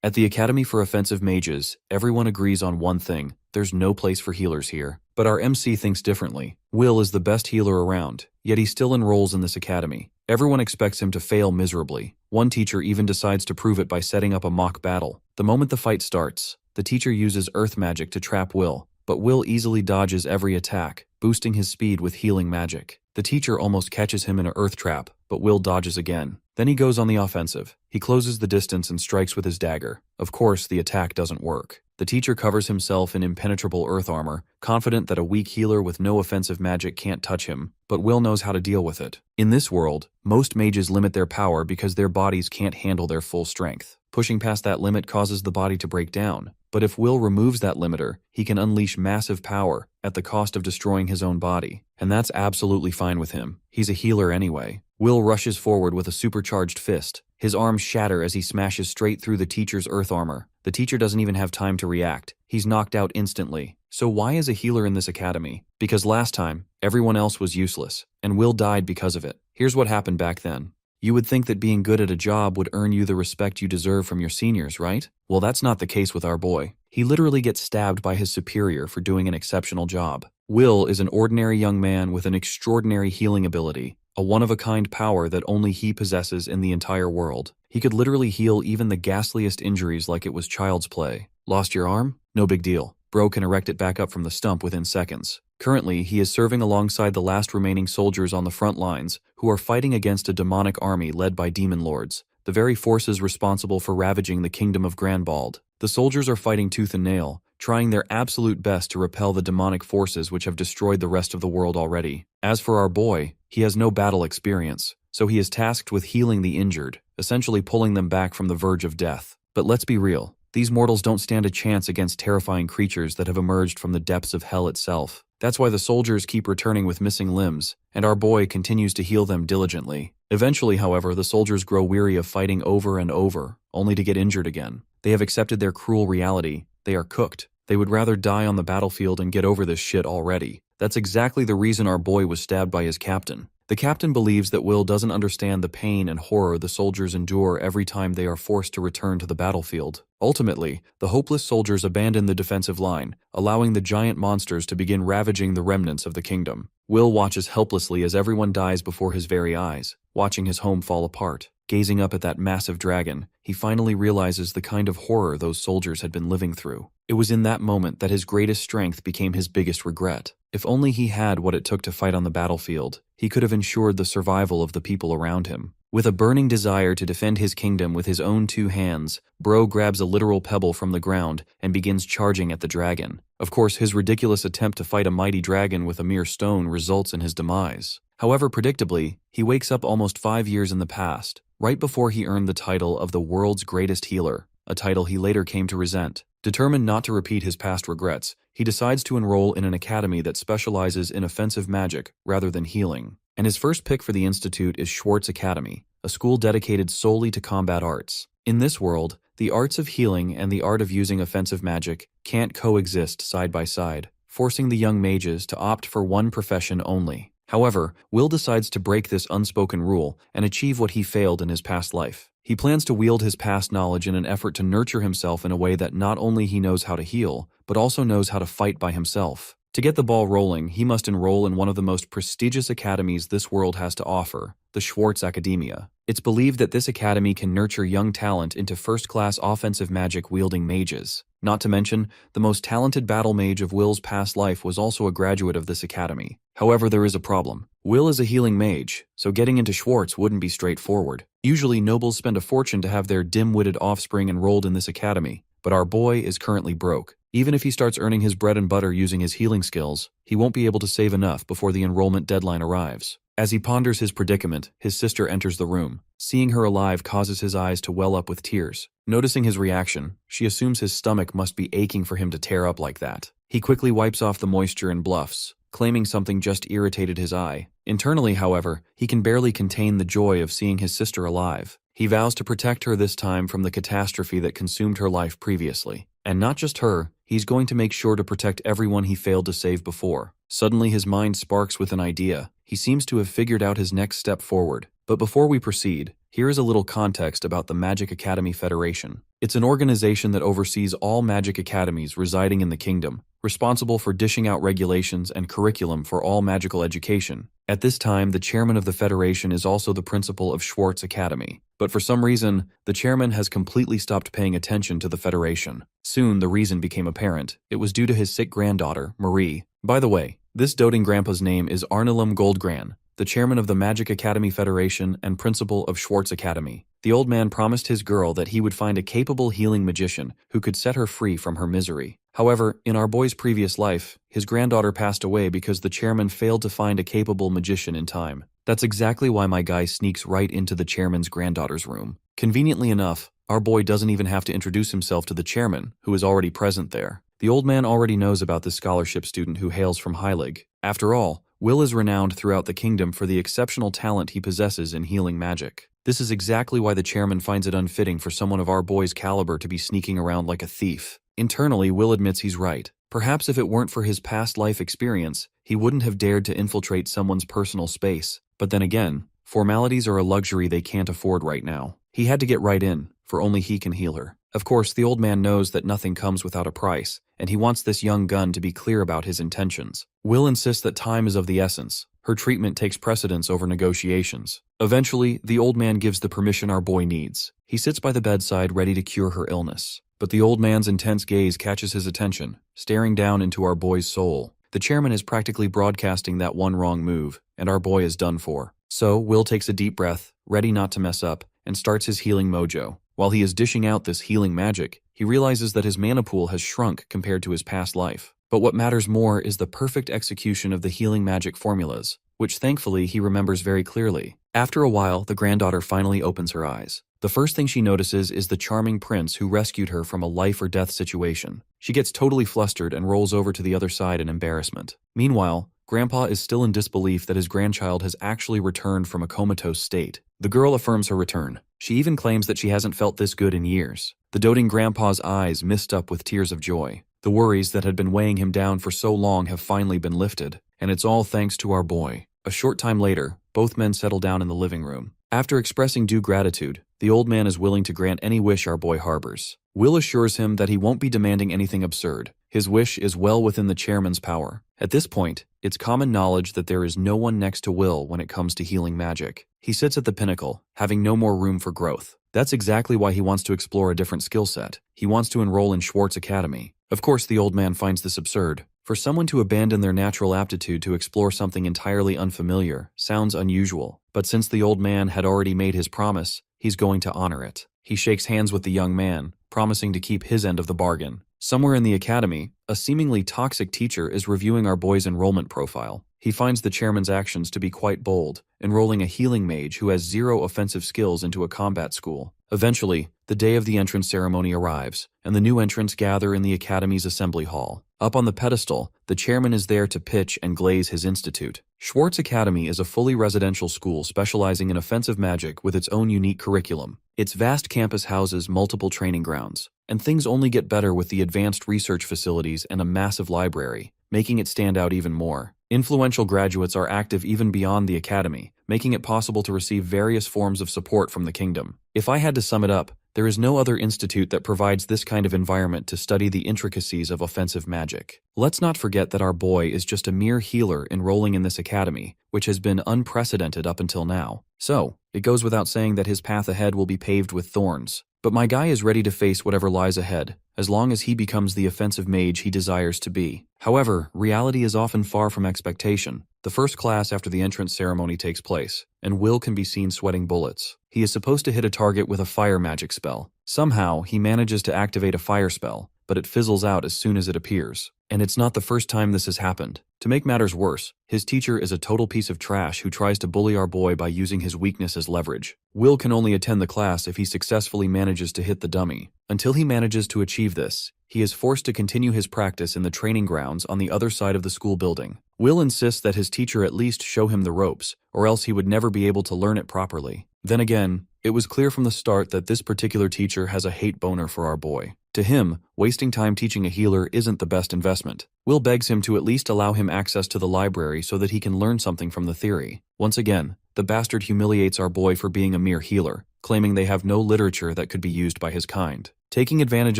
At the Academy for Offensive Mages, everyone agrees on one thing: there's no place for healers here. But our MC thinks differently. Will is the best healer around, yet he still enrolls in this academy. Everyone expects him to fail miserably. One teacher even decides to prove it by setting up a mock battle. The moment the fight starts, the teacher uses earth magic to trap Will, but Will easily dodges every attack, boosting his speed with healing magic. The teacher almost catches him in an earth trap, but Will dodges again. Then he goes on the offensive. He closes the distance and strikes with his dagger. Of course, the attack doesn't work. The teacher covers himself in impenetrable earth armor, confident that a weak healer with no offensive magic can't touch him, but Will knows how to deal with it. In this world, most mages limit their power because their bodies can't handle their full strength. Pushing past that limit causes the body to break down. But if Will removes that limiter, he can unleash massive power at the cost of destroying his own body. And that's absolutely fine with him. He's a healer anyway. Will rushes forward with a supercharged fist. His arms shatter as he smashes straight through the teacher's earth armor. The teacher doesn't even have time to react. He's knocked out instantly. So why is a healer in this academy? Because last time, everyone else was useless, and Will died because of it. Here's what happened back then. You would think that being good at a job would earn you the respect you deserve from your seniors, right? Well, that's not the case with our boy. He literally gets stabbed by his superior for doing an exceptional job. Will is an ordinary young man with an extraordinary healing ability, a one-of-a-kind power that only he possesses in the entire world. He could literally heal even the ghastliest injuries like it was child's play. Lost your arm? No big deal. Bro can erect it back up from the stump within seconds. Currently, he is serving alongside the last remaining soldiers on the front lines, who are fighting against a demonic army led by demon lords, the very forces responsible for ravaging the kingdom of Granbald. The soldiers are fighting tooth and nail, trying their absolute best to repel the demonic forces which have destroyed the rest of the world already. As for our boy, he has no battle experience, so he is tasked with healing the injured, essentially pulling them back from the verge of death. But let's be real, these mortals don't stand a chance against terrifying creatures that have emerged from the depths of hell itself. That's why the soldiers keep returning with missing limbs, and our boy continues to heal them diligently. Eventually, however, the soldiers grow weary of fighting over and over, only to get injured again. They have accepted their cruel reality. They are cooked. They would rather die on the battlefield and get over this shit already. That's exactly the reason our boy was stabbed by his captain. The captain believes that Will doesn't understand the pain and horror the soldiers endure every time they are forced to return to the battlefield. Ultimately, the hopeless soldiers abandon the defensive line, allowing the giant monsters to begin ravaging the remnants of the kingdom. Will watches helplessly as everyone dies before his very eyes, watching his home fall apart. Gazing up at that massive dragon, he finally realizes the kind of horror those soldiers had been living through. It was in that moment that his greatest strength became his biggest regret. If only he had what it took to fight on the battlefield, he could have ensured the survival of the people around him. With a burning desire to defend his kingdom with his own two hands, Bro grabs a literal pebble from the ground and begins charging at the dragon. Of course, his ridiculous attempt to fight a mighty dragon with a mere stone results in his demise. However, predictably, he wakes up almost 5 years in the past, right before he earned the title of the world's greatest healer, a title he later came to resent. Determined not to repeat his past regrets, he decides to enroll in an academy that specializes in offensive magic rather than healing. And his first pick for the institute is Schwartz Academy, a school dedicated solely to combat arts. In this world, the arts of healing and the art of using offensive magic can't coexist side by side, forcing the young mages to opt for one profession only. However, Will decides to break this unspoken rule and achieve what he failed in his past life. He plans to wield his past knowledge in an effort to nurture himself in a way that not only he knows how to heal, but also knows how to fight by himself. To get the ball rolling, he must enroll in one of the most prestigious academies this world has to offer, the Schwartz Academia. It's believed that this academy can nurture young talent into first-class offensive magic-wielding mages. Not to mention, the most talented battle mage of Will's past life was also a graduate of this academy. However, there is a problem. Will is a healing mage, so getting into Schwartz wouldn't be straightforward. Usually, nobles spend a fortune to have their dim-witted offspring enrolled in this academy, but our boy is currently broke. Even if he starts earning his bread and butter using his healing skills, he won't be able to save enough before the enrollment deadline arrives. As he ponders his predicament, his sister enters the room. Seeing her alive causes his eyes to well up with tears. Noticing his reaction, she assumes his stomach must be aching for him to tear up like that. He quickly wipes off the moisture and bluffs, claiming something just irritated his eye. Internally, however, he can barely contain the joy of seeing his sister alive. He vows to protect her this time from the catastrophe that consumed her life previously. And not just her, he's going to make sure to protect everyone he failed to save before. Suddenly his mind sparks with an idea. He seems to have figured out his next step forward. But before we proceed, Here is a little context about the Magic Academy Federation. It's an organization that oversees all magic academies residing in the kingdom, responsible for dishing out regulations and curriculum for all magical education. At this time, the chairman of the Federation is also the principal of Schwartz Academy. But for some reason, the chairman has completely stopped paying attention to the Federation. Soon, the reason became apparent. It was due to his sick granddaughter, Marie. By the way, this doting grandpa's name is Arnulum Goldgran, the chairman of the Magic Academy Federation and principal of Schwartz Academy. The old man promised his girl that he would find a capable healing magician who could set her free from her misery. However, in our boy's previous life, his granddaughter passed away because the chairman failed to find a capable magician in time. That's exactly why my guy sneaks right into the chairman's granddaughter's room. Conveniently enough, our boy doesn't even have to introduce himself to the chairman, who is already present there. The old man already knows about this scholarship student who hails from Heilig. After all, Will is renowned throughout the kingdom for the exceptional talent he possesses in healing magic. This is exactly why the chairman finds it unfitting for someone of our boy's caliber to be sneaking around like a thief. Internally, Will admits he's right. Perhaps if it weren't for his past life experience, he wouldn't have dared to infiltrate someone's personal space. But then again, formalities are a luxury they can't afford right now. He had to get right in, for only he can heal her. Of course, the old man knows that nothing comes without a price, and he wants this young gun to be clear about his intentions. Will insists that time is of the essence. Her treatment takes precedence over negotiations. Eventually, the old man gives the permission our boy needs. He sits by the bedside ready to cure her illness. But the old man's intense gaze catches his attention, staring down into our boy's soul. The chairman is practically broadcasting that one wrong move, and our boy is done for. So, Will takes a deep breath, ready not to mess up, and starts his healing mojo. While he is dishing out this healing magic, he realizes that his mana pool has shrunk compared to his past life. But what matters more is the perfect execution of the healing magic formulas, which thankfully he remembers very clearly. After a while, the granddaughter finally opens her eyes. The first thing she notices is the charming prince who rescued her from a life-or-death situation. She gets totally flustered and rolls over to the other side in embarrassment. Meanwhile, Grandpa is still in disbelief that his grandchild has actually returned from a comatose state. The girl affirms her return. She even claims that she hasn't felt this good in years. The doting grandpa's eyes mist up with tears of joy. The worries that had been weighing him down for so long have finally been lifted, and it's all thanks to our boy. A short time later, both men settle down in the living room. After expressing due gratitude, the old man is willing to grant any wish our boy harbors. Will assures him that he won't be demanding anything absurd. His wish is well within the chairman's power. At this point, it's common knowledge that there is no one next to Will when it comes to healing magic. He sits at the pinnacle, having no more room for growth. That's exactly why he wants to explore a different skill set. He wants to enroll in Schwartz Academy. Of course, the old man finds this absurd. For someone to abandon their natural aptitude to explore something entirely unfamiliar sounds unusual. But since the old man had already made his promise, he's going to honor it. He shakes hands with the young man, promising to keep his end of the bargain. Somewhere in the academy, a seemingly toxic teacher is reviewing our boy's enrollment profile. He finds the chairman's actions to be quite bold, enrolling a healing mage who has 0 offensive skills into a combat school. Eventually, the day of the entrance ceremony arrives, and the new entrants gather in the academy's assembly hall. Up on the pedestal, the chairman is there to pitch and glaze his institute. Schwartz Academy is a fully residential school specializing in offensive magic with its own unique curriculum. Its vast campus houses multiple training grounds, and things only get better with the advanced research facilities and a massive library, making it stand out even more. Influential graduates are active even beyond the academy, making it possible to receive various forms of support from the kingdom. If I had to sum it up, there is no other institute that provides this kind of environment to study the intricacies of offensive magic. Let's not forget that our boy is just a mere healer enrolling in this academy, which has been unprecedented up until now. So, it goes without saying that his path ahead will be paved with thorns. But my guy is ready to face whatever lies ahead, as long as he becomes the offensive mage he desires to be. However, reality is often far from expectation. The first class after the entrance ceremony takes place, and Will can be seen sweating bullets. He is supposed to hit a target with a fire magic spell. Somehow, he manages to activate a fire spell, but it fizzles out as soon as it appears. And it's not the first time this has happened. To make matters worse, his teacher is a total piece of trash who tries to bully our boy by using his weakness as leverage. Will can only attend the class if he successfully manages to hit the dummy. Until he manages to achieve this, he is forced to continue his practice in the training grounds on the other side of the school building. Will insists that his teacher at least show him the ropes, or else he would never be able to learn it properly. Then again, it was clear from the start that this particular teacher has a hate boner for our boy. To him, wasting time teaching a healer isn't the best investment. Will begs him to at least allow him access to the library so that he can learn something from the theory. Once again, the bastard humiliates our boy for being a mere healer, claiming they have no literature that could be used by his kind. Taking advantage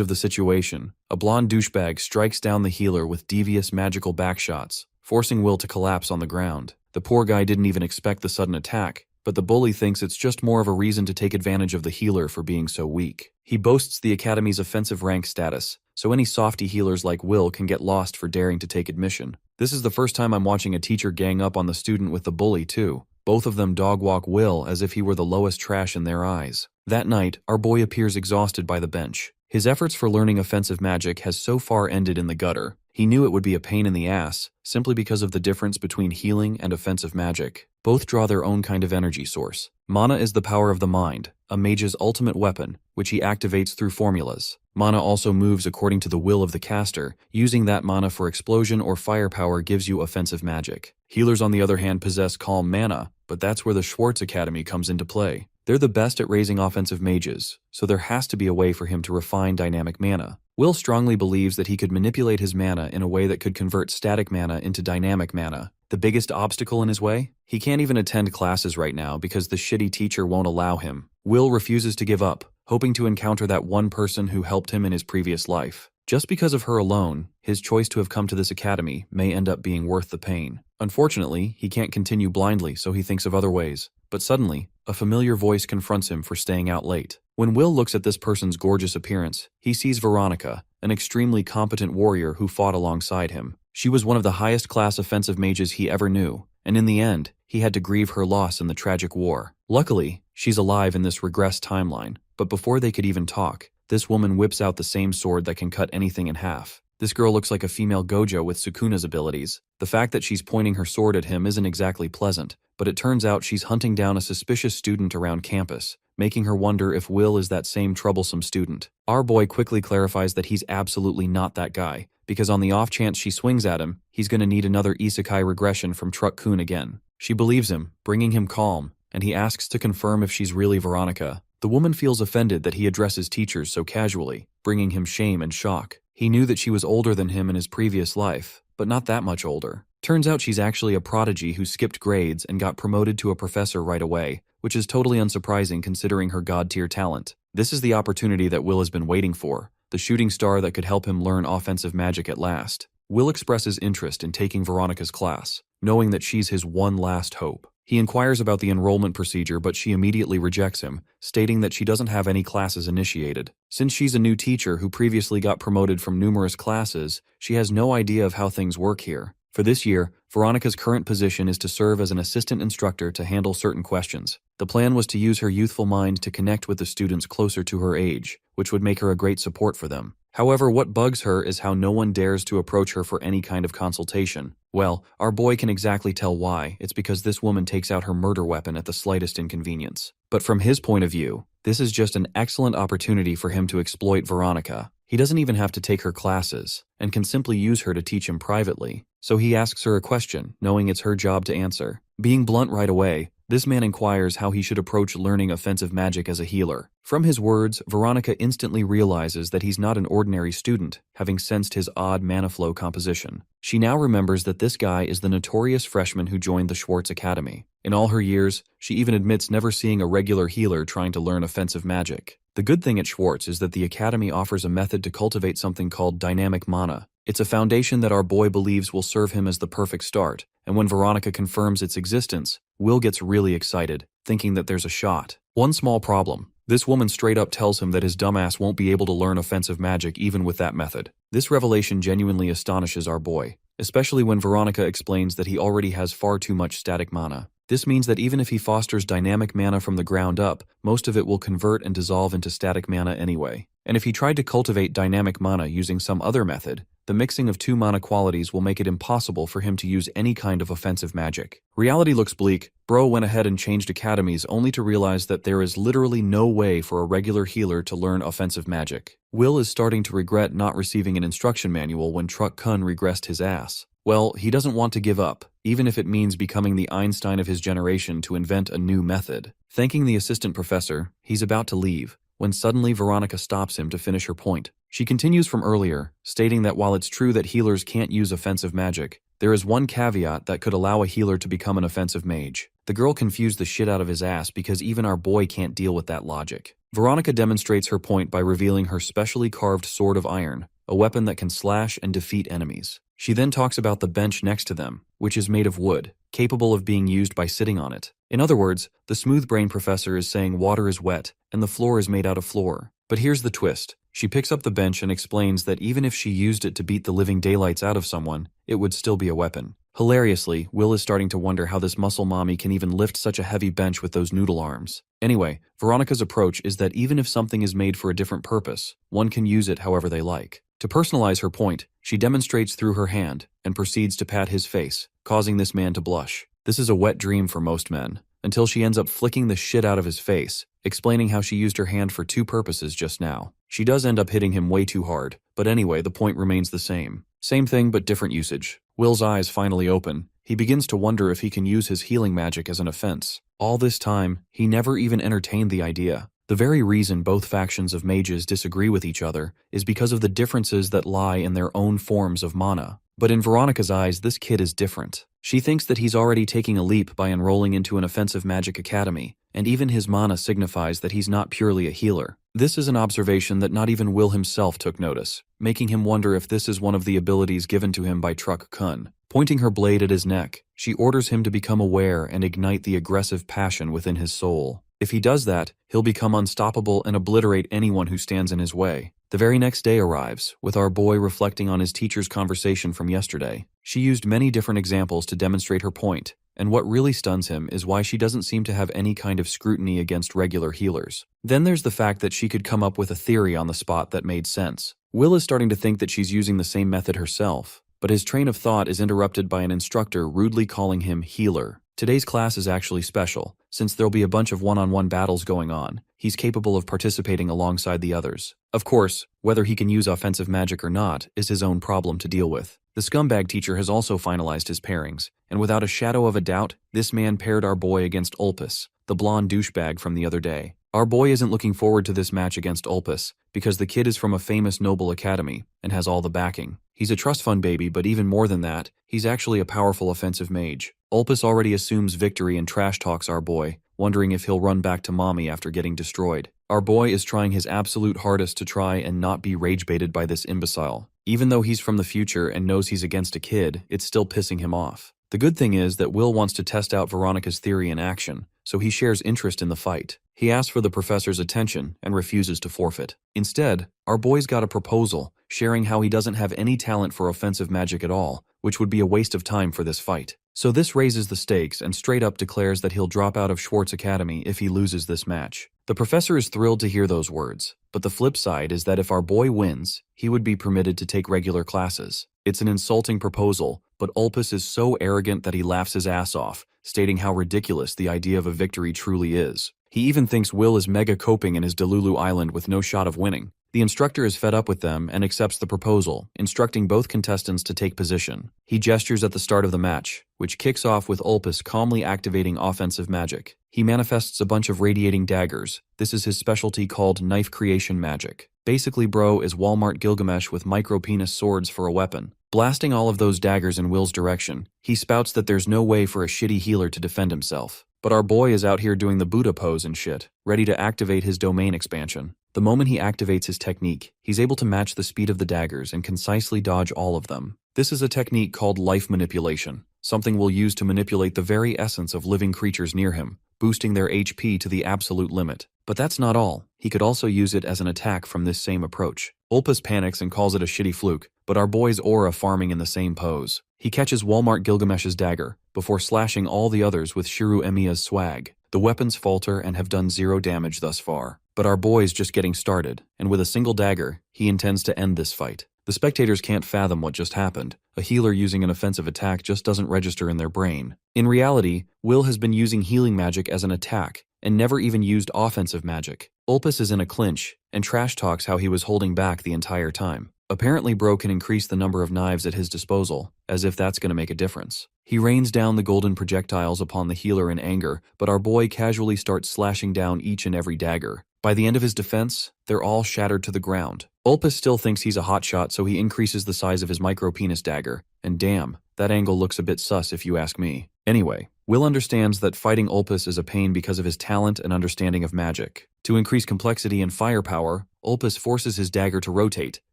of the situation, a blonde douchebag strikes down the healer with devious magical backshots, forcing Will to collapse on the ground. The poor guy didn't even expect the sudden attack, but the bully thinks it's just more of a reason to take advantage of the healer for being so weak. He boasts the Academy's offensive rank status, so any softy healers like Will can get lost for daring to take admission. This is the first time I'm watching a teacher gang up on the student with the bully too. Both of them dog-walk Will as if he were the lowest trash in their eyes. That night, our boy appears exhausted by the bench. His efforts for learning offensive magic has so far ended in the gutter. He knew it would be a pain in the ass, simply because of the difference between healing and offensive magic. Both draw their own kind of energy source. Mana is the power of the mind, a mage's ultimate weapon, which he activates through formulas. Mana also moves according to the will of the caster. Using that mana for explosion or firepower gives you offensive magic. Healers, on the other hand, possess calm mana, but that's where the Schwartz Academy comes into play. They're the best at raising offensive mages, so there has to be a way for him to refine dynamic mana. Will strongly believes that he could manipulate his mana in a way that could convert static mana into dynamic mana. The biggest obstacle in his way? He can't even attend classes right now because the shitty teacher won't allow him. Will refuses to give up, hoping to encounter that one person who helped him in his previous life. Just because of her alone, his choice to have come to this academy may end up being worth the pain. Unfortunately, he can't continue blindly, so he thinks of other ways. But suddenly, a familiar voice confronts him for staying out late. When Will looks at this person's gorgeous appearance, he sees Veronica, an extremely competent warrior who fought alongside him. She was one of the highest class offensive mages he ever knew, and in the end, he had to grieve her loss in the tragic war. Luckily, she's alive in this regressed timeline, but before they could even talk, this woman whips out the same sword that can cut anything in half. This girl looks like a female Gojo with Sukuna's abilities. The fact that she's pointing her sword at him isn't exactly pleasant, but it turns out she's hunting down a suspicious student around campus, making her wonder if Will is that same troublesome student. Our boy quickly clarifies that he's absolutely not that guy, because on the off chance she swings at him, he's gonna need another isekai regression from Truck-kun again. She believes him, bringing him calm, and he asks to confirm if she's really Veronica. The woman feels offended that he addresses teachers so casually, bringing him shame and shock. He knew that she was older than him in his previous life, but not that much older. Turns out she's actually a prodigy who skipped grades and got promoted to a professor right away, which is totally unsurprising considering her god-tier talent. This is the opportunity that Will has been waiting for, the shooting star that could help him learn offensive magic at last. Will expresses interest in taking Veronica's class, knowing that she's his one last hope. He inquires about the enrollment procedure, but she immediately rejects him, stating that she doesn't have any classes initiated. Since she's a new teacher who previously got promoted from numerous classes, she has no idea of how things work here. For this year, Veronica's current position is to serve as an assistant instructor to handle certain questions. The plan was to use her youthful mind to connect with the students closer to her age, which would make her a great support for them. However, what bugs her is how no one dares to approach her for any kind of consultation. Well, our boy can exactly tell why. It's because this woman takes out her murder weapon at the slightest inconvenience. But from his point of view, this is just an excellent opportunity for him to exploit Veronica. He doesn't even have to take her classes, and can simply use her to teach him privately. So he asks her a question, knowing it's her job to answer. Being blunt right away, this man inquires how he should approach learning offensive magic as a healer. From his words, Veronica instantly realizes that he's not an ordinary student, having sensed his odd mana flow composition. She now remembers that this guy is the notorious freshman who joined the Schwartz Academy. In all her years, she even admits never seeing a regular healer trying to learn offensive magic. The good thing at Schwartz is that the Academy offers a method to cultivate something called dynamic mana. It's a foundation that our boy believes will serve him as the perfect start, and when Veronica confirms its existence, Will gets really excited, thinking that there's a shot. One small problem. This woman straight up tells him that his dumbass won't be able to learn offensive magic even with that method. This revelation genuinely astonishes our boy, especially when Veronica explains that he already has far too much static mana. This means that even if he fosters dynamic mana from the ground up, most of it will convert and dissolve into static mana anyway. And if he tried to cultivate dynamic mana using some other method, the mixing of two mana qualities will make it impossible for him to use any kind of offensive magic. Reality looks bleak. Bro went ahead and changed academies only to realize that there is literally no way for a regular healer to learn offensive magic. Will is starting to regret not receiving an instruction manual when Truck-kun regressed his ass. Well, he doesn't want to give up, even if it means becoming the Einstein of his generation to invent a new method. Thanking the assistant professor, he's about to leave, when suddenly Veronica stops him to finish her point. She continues from earlier, stating that while it's true that healers can't use offensive magic, there is one caveat that could allow a healer to become an offensive mage. The girl confused the shit out of his ass because even our boy can't deal with that logic. Veronica demonstrates her point by revealing her specially carved sword of iron, a weapon that can slash and defeat enemies. She then talks about the bench next to them, which is made of wood, capable of being used by sitting on it. In other words, the smooth brain professor is saying water is wet and the floor is made out of floor. But here's the twist. She picks up the bench and explains that even if she used it to beat the living daylights out of someone, it would still be a weapon. Hilariously, Will is starting to wonder how this muscle mommy can even lift such a heavy bench with those noodle arms. Anyway, Veronica's approach is that even if something is made for a different purpose, one can use it however they like. To personalize her point, she demonstrates through her hand and proceeds to pat his face, causing this man to blush. This is a wet dream for most men, until she ends up flicking the shit out of his face, explaining how she used her hand for two purposes just now. She does end up hitting him way too hard, but anyway, the point remains the same. Same thing but different usage. Will's eyes finally open. He begins to wonder if he can use his healing magic as an offense. All this time, he never even entertained the idea. The very reason both factions of mages disagree with each other is because of the differences that lie in their own forms of mana. But in Veronica's eyes, this kid is different. She thinks that he's already taking a leap by enrolling into an offensive magic academy, and even his mana signifies that he's not purely a healer. This is an observation that not even Will himself took notice, making him wonder if this is one of the abilities given to him by Truck Kun. Pointing her blade at his neck, she orders him to become aware and ignite the aggressive passion within his soul. If he does that, he'll become unstoppable and obliterate anyone who stands in his way. The very next day arrives, with our boy reflecting on his teacher's conversation from yesterday. She used many different examples to demonstrate her point, and what really stuns him is why she doesn't seem to have any kind of scrutiny against regular healers. Then there's the fact that she could come up with a theory on the spot that made sense. Will is starting to think that she's using the same method herself, but his train of thought is interrupted by an instructor rudely calling him healer. Today's class is actually special, since there'll be a bunch of one-on-one battles going on. He's capable of participating alongside the others. Of course, whether he can use offensive magic or not is his own problem to deal with. The scumbag teacher has also finalized his pairings, and without a shadow of a doubt, this man paired our boy against Ulpus, the blonde douchebag from the other day. Our boy isn't looking forward to this match against Ulpus, because the kid is from a famous noble academy and has all the backing. He's a trust fund baby, but even more than that, he's actually a powerful offensive mage. Ulpus already assumes victory and trash talks our boy, wondering if he'll run back to mommy after getting destroyed. Our boy is trying his absolute hardest to try and not be rage-baited by this imbecile. Even though he's from the future and knows he's against a kid, it's still pissing him off. The good thing is that Will wants to test out Veronica's theory in action, so he shares interest in the fight. He asks for the professor's attention and refuses to forfeit. Instead, our boy's got a proposal, sharing how he doesn't have any talent for offensive magic at all, which would be a waste of time for this fight. So this raises the stakes and straight up declares that he'll drop out of Schwartz Academy if he loses this match. The professor is thrilled to hear those words, but the flip side is that if our boy wins, he would be permitted to take regular classes. It's an insulting proposal, but Ulpus is so arrogant that he laughs his ass off, stating how ridiculous the idea of a victory truly is. He even thinks Will is mega coping in his Delulu Island with no shot of winning. The instructor is fed up with them and accepts the proposal, instructing both contestants to take position. He gestures at the start of the match, which kicks off with Ulpus calmly activating offensive magic. He manifests a bunch of radiating daggers. This is his specialty called knife creation magic. Basically, bro is Walmart Gilgamesh with micro-penis swords for a weapon. Blasting all of those daggers in Will's direction, he spouts that there's no way for a shitty healer to defend himself. But our boy is out here doing the Buddha pose and shit, ready to activate his domain expansion. The moment he activates his technique, he's able to match the speed of the daggers and concisely dodge all of them. This is a technique called life manipulation, something we'll use to manipulate the very essence of living creatures near him, boosting their HP to the absolute limit. But that's not all. He could also use it as an attack from this same approach. Ulpus panics and calls it a shitty fluke, but our boy's aura farming in the same pose. He catches Walmart Gilgamesh's dagger, before slashing all the others with Shiru Emiya's swag. The weapons falter and have done 0 damage thus far. But our boy's just getting started, and with a single dagger, he intends to end this fight. The spectators can't fathom what just happened. A healer using an offensive attack just doesn't register in their brain. In reality, Will has been using healing magic as an attack, and never even used offensive magic. Ulpus is in a clinch, and trash talks how he was holding back the entire time. Apparently bro can increase the number of knives at his disposal, as if that's gonna make a difference. He rains down the golden projectiles upon the healer in anger, but our boy casually starts slashing down each and every dagger. By the end of his defense, they're all shattered to the ground. Ulpus still thinks he's a hotshot, so he increases the size of his micro-penis dagger, and damn, that angle looks a bit sus if you ask me. Anyway, Will understands that fighting Ulpus is a pain because of his talent and understanding of magic. To increase complexity and firepower, Ulpus forces his dagger to rotate,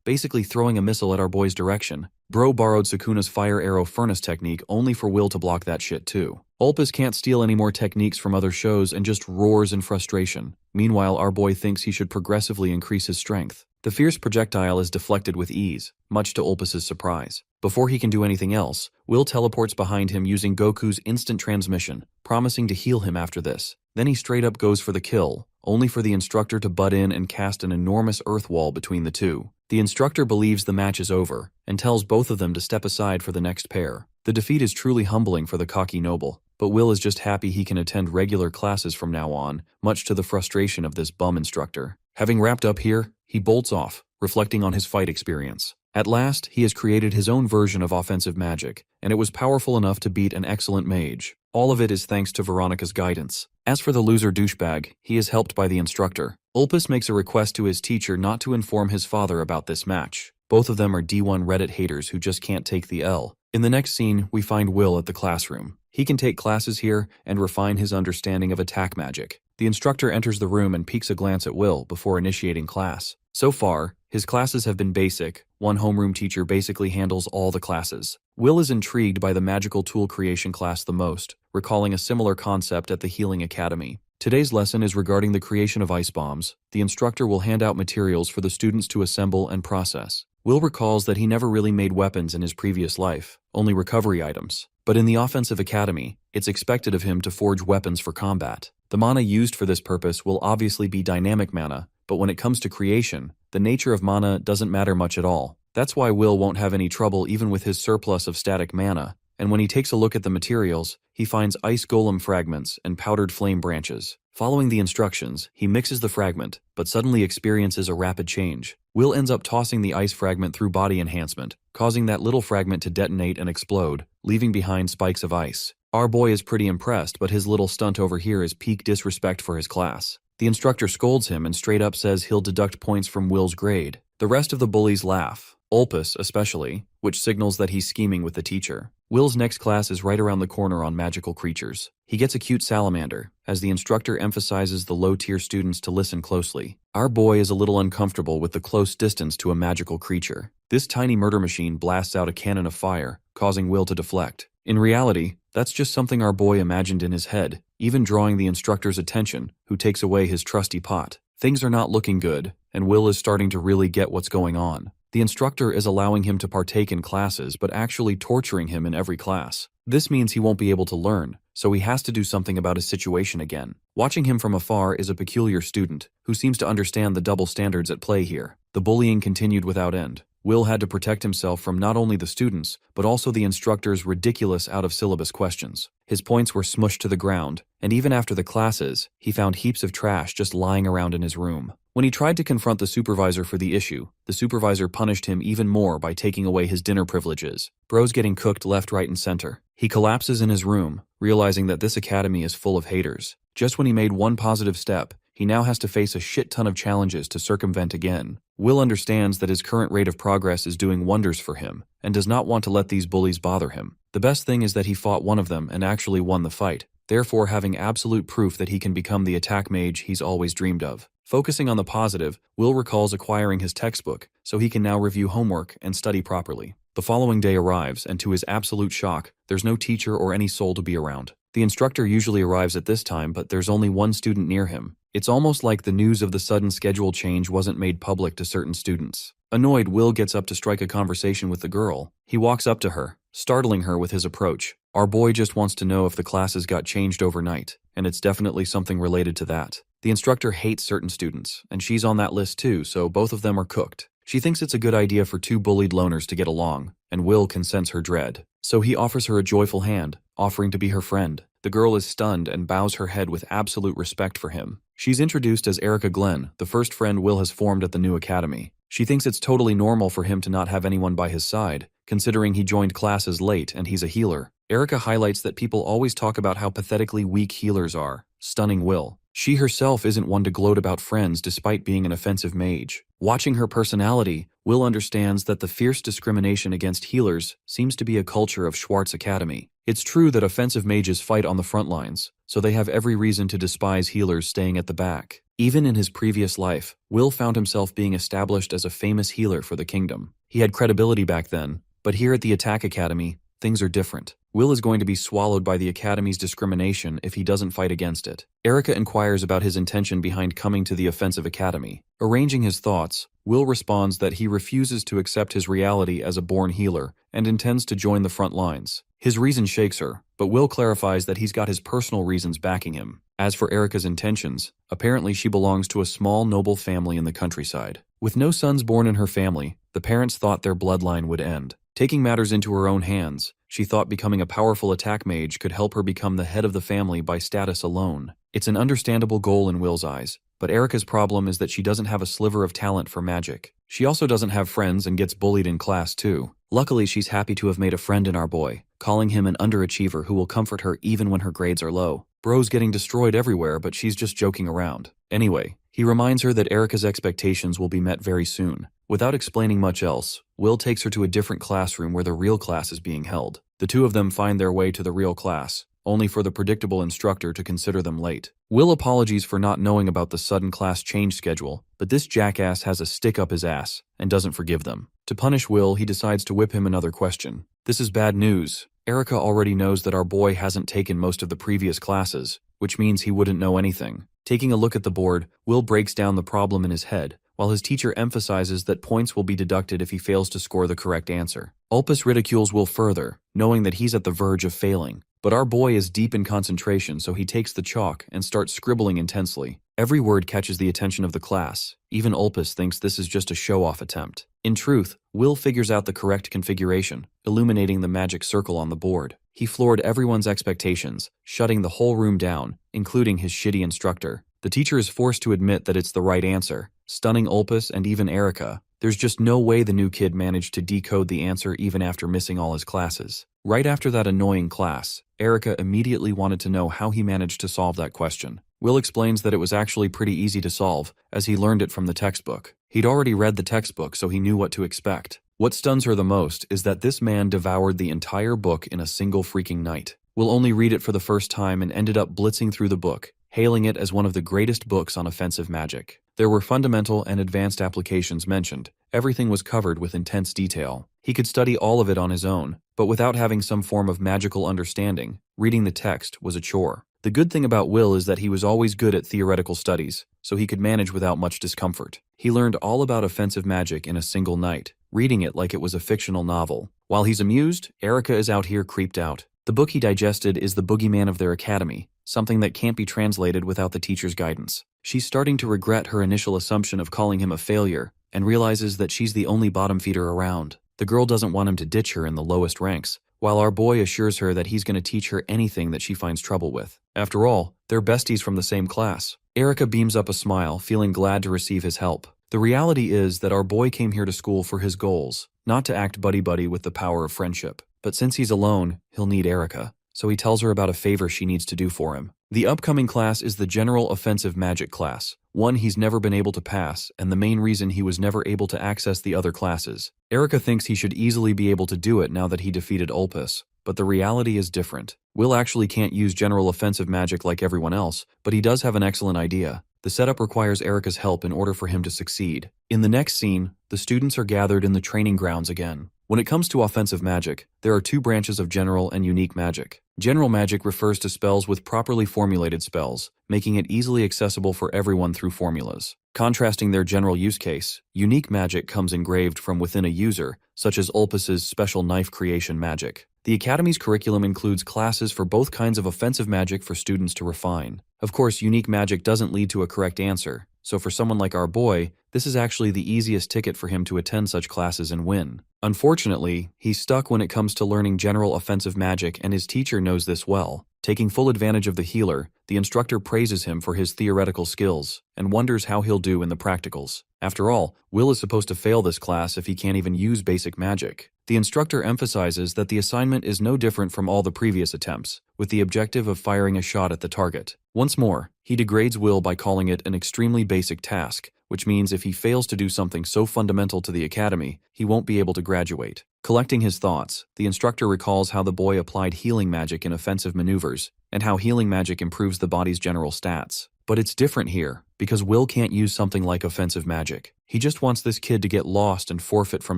basically throwing a missile at our boy's direction. Bro borrowed Sukuna's fire arrow furnace technique only for Will to block that shit too. Ulpus can't steal any more techniques from other shows and just roars in frustration. Meanwhile, our boy thinks he should progressively increase his strength. The fierce projectile is deflected with ease, much to Ulpus's surprise. Before he can do anything else, Will teleports behind him using Goku's instant transmission, promising to heal him after this. Then he straight up goes for the kill, only for the instructor to butt in and cast an enormous earth wall between the two. The instructor believes the match is over, and tells both of them to step aside for the next pair. The defeat is truly humbling for the cocky noble, but Will is just happy he can attend regular classes from now on, much to the frustration of this bum instructor. Having wrapped up here, he bolts off, reflecting on his fight experience. At last, he has created his own version of offensive magic, and it was powerful enough to beat an excellent mage. All of it is thanks to Veronica's guidance. As for the loser douchebag, he is helped by the instructor. Ulpus makes a request to his teacher not to inform his father about this match. Both of them are D1 Reddit haters who just can't take the L. In the next scene, we find Will at the classroom. He can take classes here and refine his understanding of attack magic. The instructor enters the room and peeks a glance at Will before initiating class. So far, his classes have been basic. One homeroom teacher basically handles all the classes. Will is intrigued by the magical tool creation class the most, recalling a similar concept at the Healing Academy. Today's lesson is regarding the creation of ice bombs. The instructor will hand out materials for the students to assemble and process. Will recalls that he never really made weapons in his previous life, only recovery items. But in the Offensive Academy, it's expected of him to forge weapons for combat. The mana used for this purpose will obviously be dynamic mana, but when it comes to creation, the nature of mana doesn't matter much at all. That's why Will won't have any trouble even with his surplus of static mana, and when he takes a look at the materials, he finds ice golem fragments and powdered flame branches. Following the instructions, he mixes the fragment, but suddenly experiences a rapid change. Will ends up tossing the ice fragment through body enhancement, causing that little fragment to detonate and explode, leaving behind spikes of ice. Our boy is pretty impressed, but his little stunt over here is peak disrespect for his class. The instructor scolds him and straight up says he'll deduct points from Will's grade. The rest of the bullies laugh, Ulpus especially, which signals that he's scheming with the teacher. Will's next class is right around the corner on magical creatures. He gets a cute salamander, as the instructor emphasizes the low-tier students to listen closely. Our boy is a little uncomfortable with the close distance to a magical creature. This tiny murder machine blasts out a cannon of fire, causing Will to deflect. In reality, that's just something our boy imagined in his head, even drawing the instructor's attention, who takes away his trusty pot. Things are not looking good, and Will is starting to really get what's going on. The instructor is allowing him to partake in classes but actually torturing him in every class. This means he won't be able to learn, so he has to do something about his situation again. Watching him from afar is a peculiar student, who seems to understand the double standards at play here. The bullying continued without end. Will had to protect himself from not only the students, but also the instructor's ridiculous out-of-syllabus questions. His points were smushed to the ground, and even after the classes, he found heaps of trash just lying around in his room. When he tried to confront the supervisor for the issue, the supervisor punished him even more by taking away his dinner privileges. Bro's getting cooked left, right, and center. He collapses in his room, realizing that this academy is full of haters. Just when he made one positive step, he now has to face a shit ton of challenges to circumvent again. Will understands that his current rate of progress is doing wonders for him, and does not want to let these bullies bother him. The best thing is that he fought one of them and actually won the fight, therefore having absolute proof that he can become the attack mage he's always dreamed of. Focusing on the positive, Will recalls acquiring his textbook, so he can now review homework and study properly. The following day arrives, and to his absolute shock, there's no teacher or any soul to be around. The instructor usually arrives at this time, but there's only one student near him. It's almost like the news of the sudden schedule change wasn't made public to certain students. Annoyed, Will gets up to strike a conversation with the girl. He walks up to her, startling her with his approach. Our boy just wants to know if the classes got changed overnight, and it's definitely something related to that. The instructor hates certain students, and she's on that list too, so both of them are cooked. She thinks it's a good idea for two bullied loners to get along, and Will can sense her dread. So he offers her a joyful hand, offering to be her friend. The girl is stunned and bows her head with absolute respect for him. She's introduced as Erica Glenn, the first friend Will has formed at the new academy. She thinks it's totally normal for him to not have anyone by his side, considering he joined classes late and he's a healer. Erica highlights that people always talk about how pathetically weak healers are, stunning Will. She herself isn't one to gloat about friends despite being an offensive mage. Watching her personality, Will understands that the fierce discrimination against healers seems to be a culture of Schwartz Academy. It's true that offensive mages fight on the front lines, so they have every reason to despise healers staying at the back. Even in his previous life, Will found himself being established as a famous healer for the kingdom. He had credibility back then, but here at the Attack Academy, things are different. Will is going to be swallowed by the Academy's discrimination if he doesn't fight against it. Erica inquires about his intention behind coming to the Offensive Academy. Arranging his thoughts, Will responds that he refuses to accept his reality as a born healer and intends to join the front lines. His reason shakes her, but Will clarifies that he's got his personal reasons backing him. As for Erica's intentions, apparently she belongs to a small noble family in the countryside. With no sons born in her family, the parents thought their bloodline would end. Taking matters into her own hands, she thought becoming a powerful attack mage could help her become the head of the family by status alone. It's an understandable goal in Will's eyes, but Erica's problem is that she doesn't have a sliver of talent for magic. She also doesn't have friends and gets bullied in class too. Luckily, she's happy to have made a friend in our boy, calling him an underachiever who will comfort her even when her grades are low. Bro's getting destroyed everywhere, but she's just joking around. Anyway, he reminds her that Erica's expectations will be met very soon. Without explaining much else, Will takes her to a different classroom where the real class is being held. The two of them find their way to the real class, only for the predictable instructor to consider them late. Will apologies for not knowing about the sudden class change schedule, but this jackass has a stick up his ass and doesn't forgive them. To punish Will, he decides to whip him another question. This is bad news. Erica already knows that our boy hasn't taken most of the previous classes, which means he wouldn't know anything. Taking a look at the board, Will breaks down the problem in his head, while his teacher emphasizes that points will be deducted if he fails to score the correct answer. Ulpus ridicules Will further, knowing that he's at the verge of failing. But our boy is deep in concentration, so he takes the chalk and starts scribbling intensely. Every word catches the attention of the class. Even Ulpus thinks this is just a show-off attempt. In truth, Will figures out the correct configuration, illuminating the magic circle on the board. He floored everyone's expectations, shutting the whole room down, including his shitty instructor. The teacher is forced to admit that it's the right answer, stunning Ulpus and even Erica. There's just no way the new kid managed to decode the answer even after missing all his classes. Right after that annoying class, Erica immediately wanted to know how he managed to solve that question. Will explains that it was actually pretty easy to solve, as he learned it from the textbook. He'd already read the textbook, so he knew what to expect. What stuns her the most is that this man devoured the entire book in a single freaking night. Will only read it for the first time and ended up blitzing through the book, hailing it as one of the greatest books on offensive magic. There were fundamental and advanced applications mentioned. Everything was covered with intense detail. He could study all of it on his own, but without having some form of magical understanding, reading the text was a chore. The good thing about Will is that he was always good at theoretical studies, so he could manage without much discomfort. He learned all about offensive magic in a single night, reading it like it was a fictional novel. While he's amused, Erica is out here creeped out. The book he digested is the boogeyman of their academy, something that can't be translated without the teacher's guidance. She's starting to regret her initial assumption of calling him a failure, and realizes that she's the only bottom feeder around. The girl doesn't want him to ditch her in the lowest ranks, while our boy assures her that he's going to teach her anything that she finds trouble with. After all, they're besties from the same class. Erica beams up a smile, feeling glad to receive his help. The reality is that our boy came here to school for his goals, not to act buddy-buddy with the power of friendship. But since he's alone, he'll need Erica, so he tells her about a favor she needs to do for him. The upcoming class is the General Offensive Magic class, one he's never been able to pass, and the main reason he was never able to access the other classes. Erica thinks he should easily be able to do it now that he defeated Ulpus, but the reality is different. Will actually can't use General Offensive Magic like everyone else, but he does have an excellent idea. The setup requires Erica's help in order for him to succeed. In the next scene, the students are gathered in the training grounds again. When it comes to offensive magic, there are two branches of general and unique magic. General magic refers to spells with properly formulated spells, making it easily accessible for everyone through formulas. Contrasting their general use case, unique magic comes engraved from within a user, such as Ulpus's special knife creation magic. The Academy's curriculum includes classes for both kinds of offensive magic for students to refine. Of course, unique magic doesn't lead to a correct answer, so for someone like our boy, This is actually the easiest ticket for him to attend such classes and win. Unfortunately, he's stuck when it comes to learning general offensive magic, and his teacher knows this well. Taking full advantage of the healer, the instructor praises him for his theoretical skills and wonders how he'll do in the practicals. After all, Will is supposed to fail this class if he can't even use basic magic. The instructor emphasizes that the assignment is no different from all the previous attempts, with the objective of firing a shot at the target. Once more, he degrades Will by calling it an extremely basic task, which means if he fails to do something so fundamental to the academy, he won't be able to graduate. Collecting his thoughts, the instructor recalls how the boy applied healing magic in offensive maneuvers, and how healing magic improves the body's general stats. But it's different here, because Will can't use something like offensive magic. He just wants this kid to get lost and forfeit from